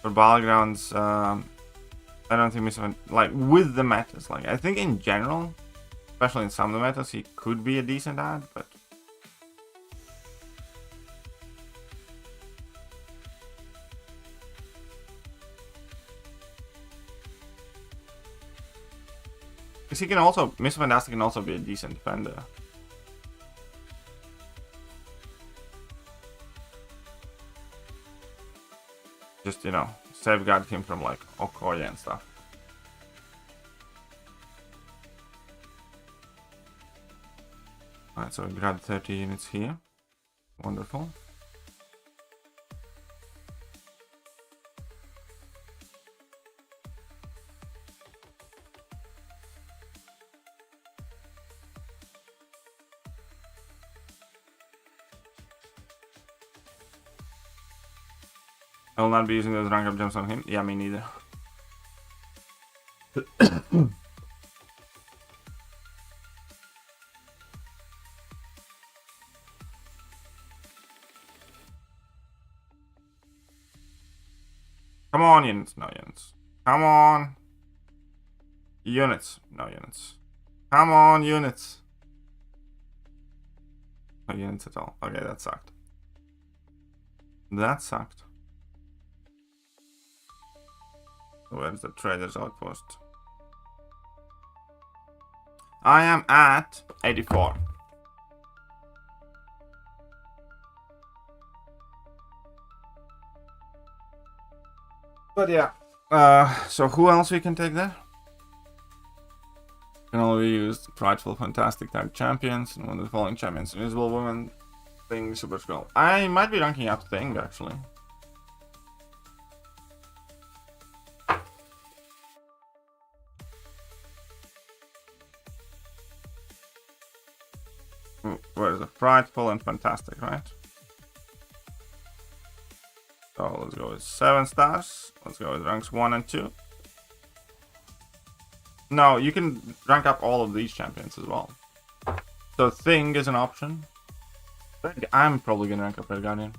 for battlegrounds, I don't think Mr. Like with the metas, like I think in general, especially in some of the metas, he could be a decent ad, but because he can also, Mr. Fantastic can also be a decent defender. Just, you know, safeguard him from like Okoye and stuff. Alright, so we grabbed 30 units here. Wonderful. I will not be using those rank up gems on him. Yeah, me neither. Come on, units. No units. Come on. Units. No units. Come on, units. No units at all. Okay, that sucked. That sucked. Where's the trader's outpost? I am at 84. But yeah, so who else we can take there? Can only use prideful, fantastic type champions and one of the following champions: Invisible Woman, Thing, Super Skull. I might be ranking up Thing actually. Where is it? Prideful and fantastic, right? So let's go with 7 stars. Let's go with ranks 1 and 2. No, you can rank up all of these champions as well. So Thing is an option. I'm probably gonna rank up Red Guardian.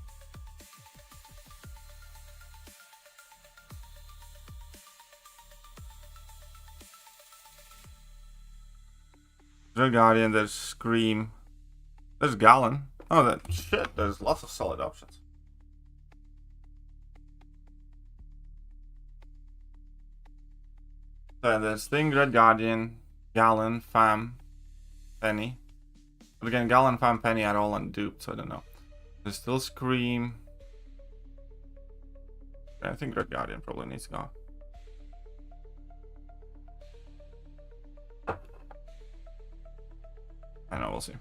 Red Guardian, there's Scream. There's Gallon. Oh, that shit. There's lots of solid options. So there's Thing, Red Guardian, Gallon, Fam. Penny. But again, Galen found Penny at all unduped, so I don't know. There's still Scream. I think Red Guardian probably needs to go. I know, we'll see.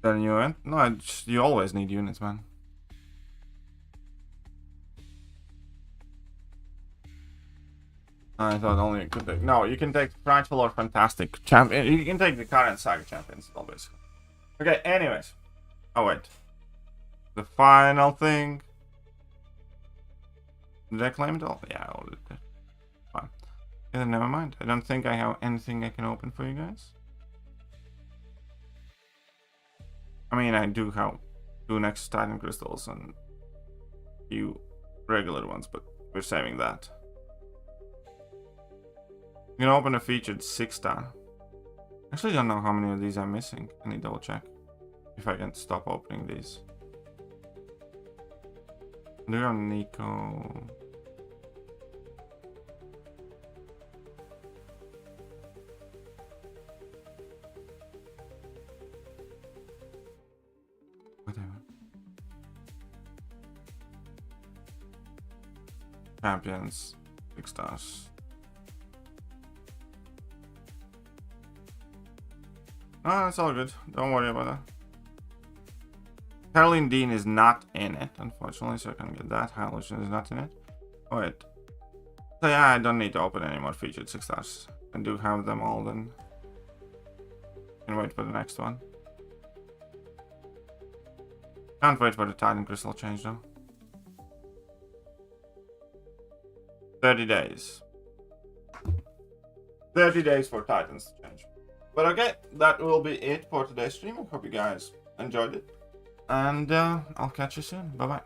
Then you went? No, you always need units, man. I thought only you could take. No, you can take Frightful or Fantastic champion. You can take the current Saga champions, always. Okay, anyways. Oh, wait. The final thing. Did I claim it all? Yeah, I already did. Fine. Yeah, then never mind. I don't think I have anything I can open for you guys. I mean, I do have 2 next Titan crystals and a few regular ones, but we're saving that. You can open a featured 6-star. Actually, don't know how many of these I'm missing. I need to double check if I can stop opening these. Do you have Nico? Whatever. Champions, 6 stars. Ah, it's all good. Don't worry about that. Caroline Dean is not in it, unfortunately, so I can't get that. Halogen is not in it. Oh, wait. So yeah, I don't need to open any more featured 6 stars. I do have them all, then. Can wait for the next one. Can't wait for the Titan Crystal change, though. 30 days. 30 days for Titans to change. But okay, that will be it for today's stream. I hope you guys enjoyed it. And I'll catch you soon. Bye-bye.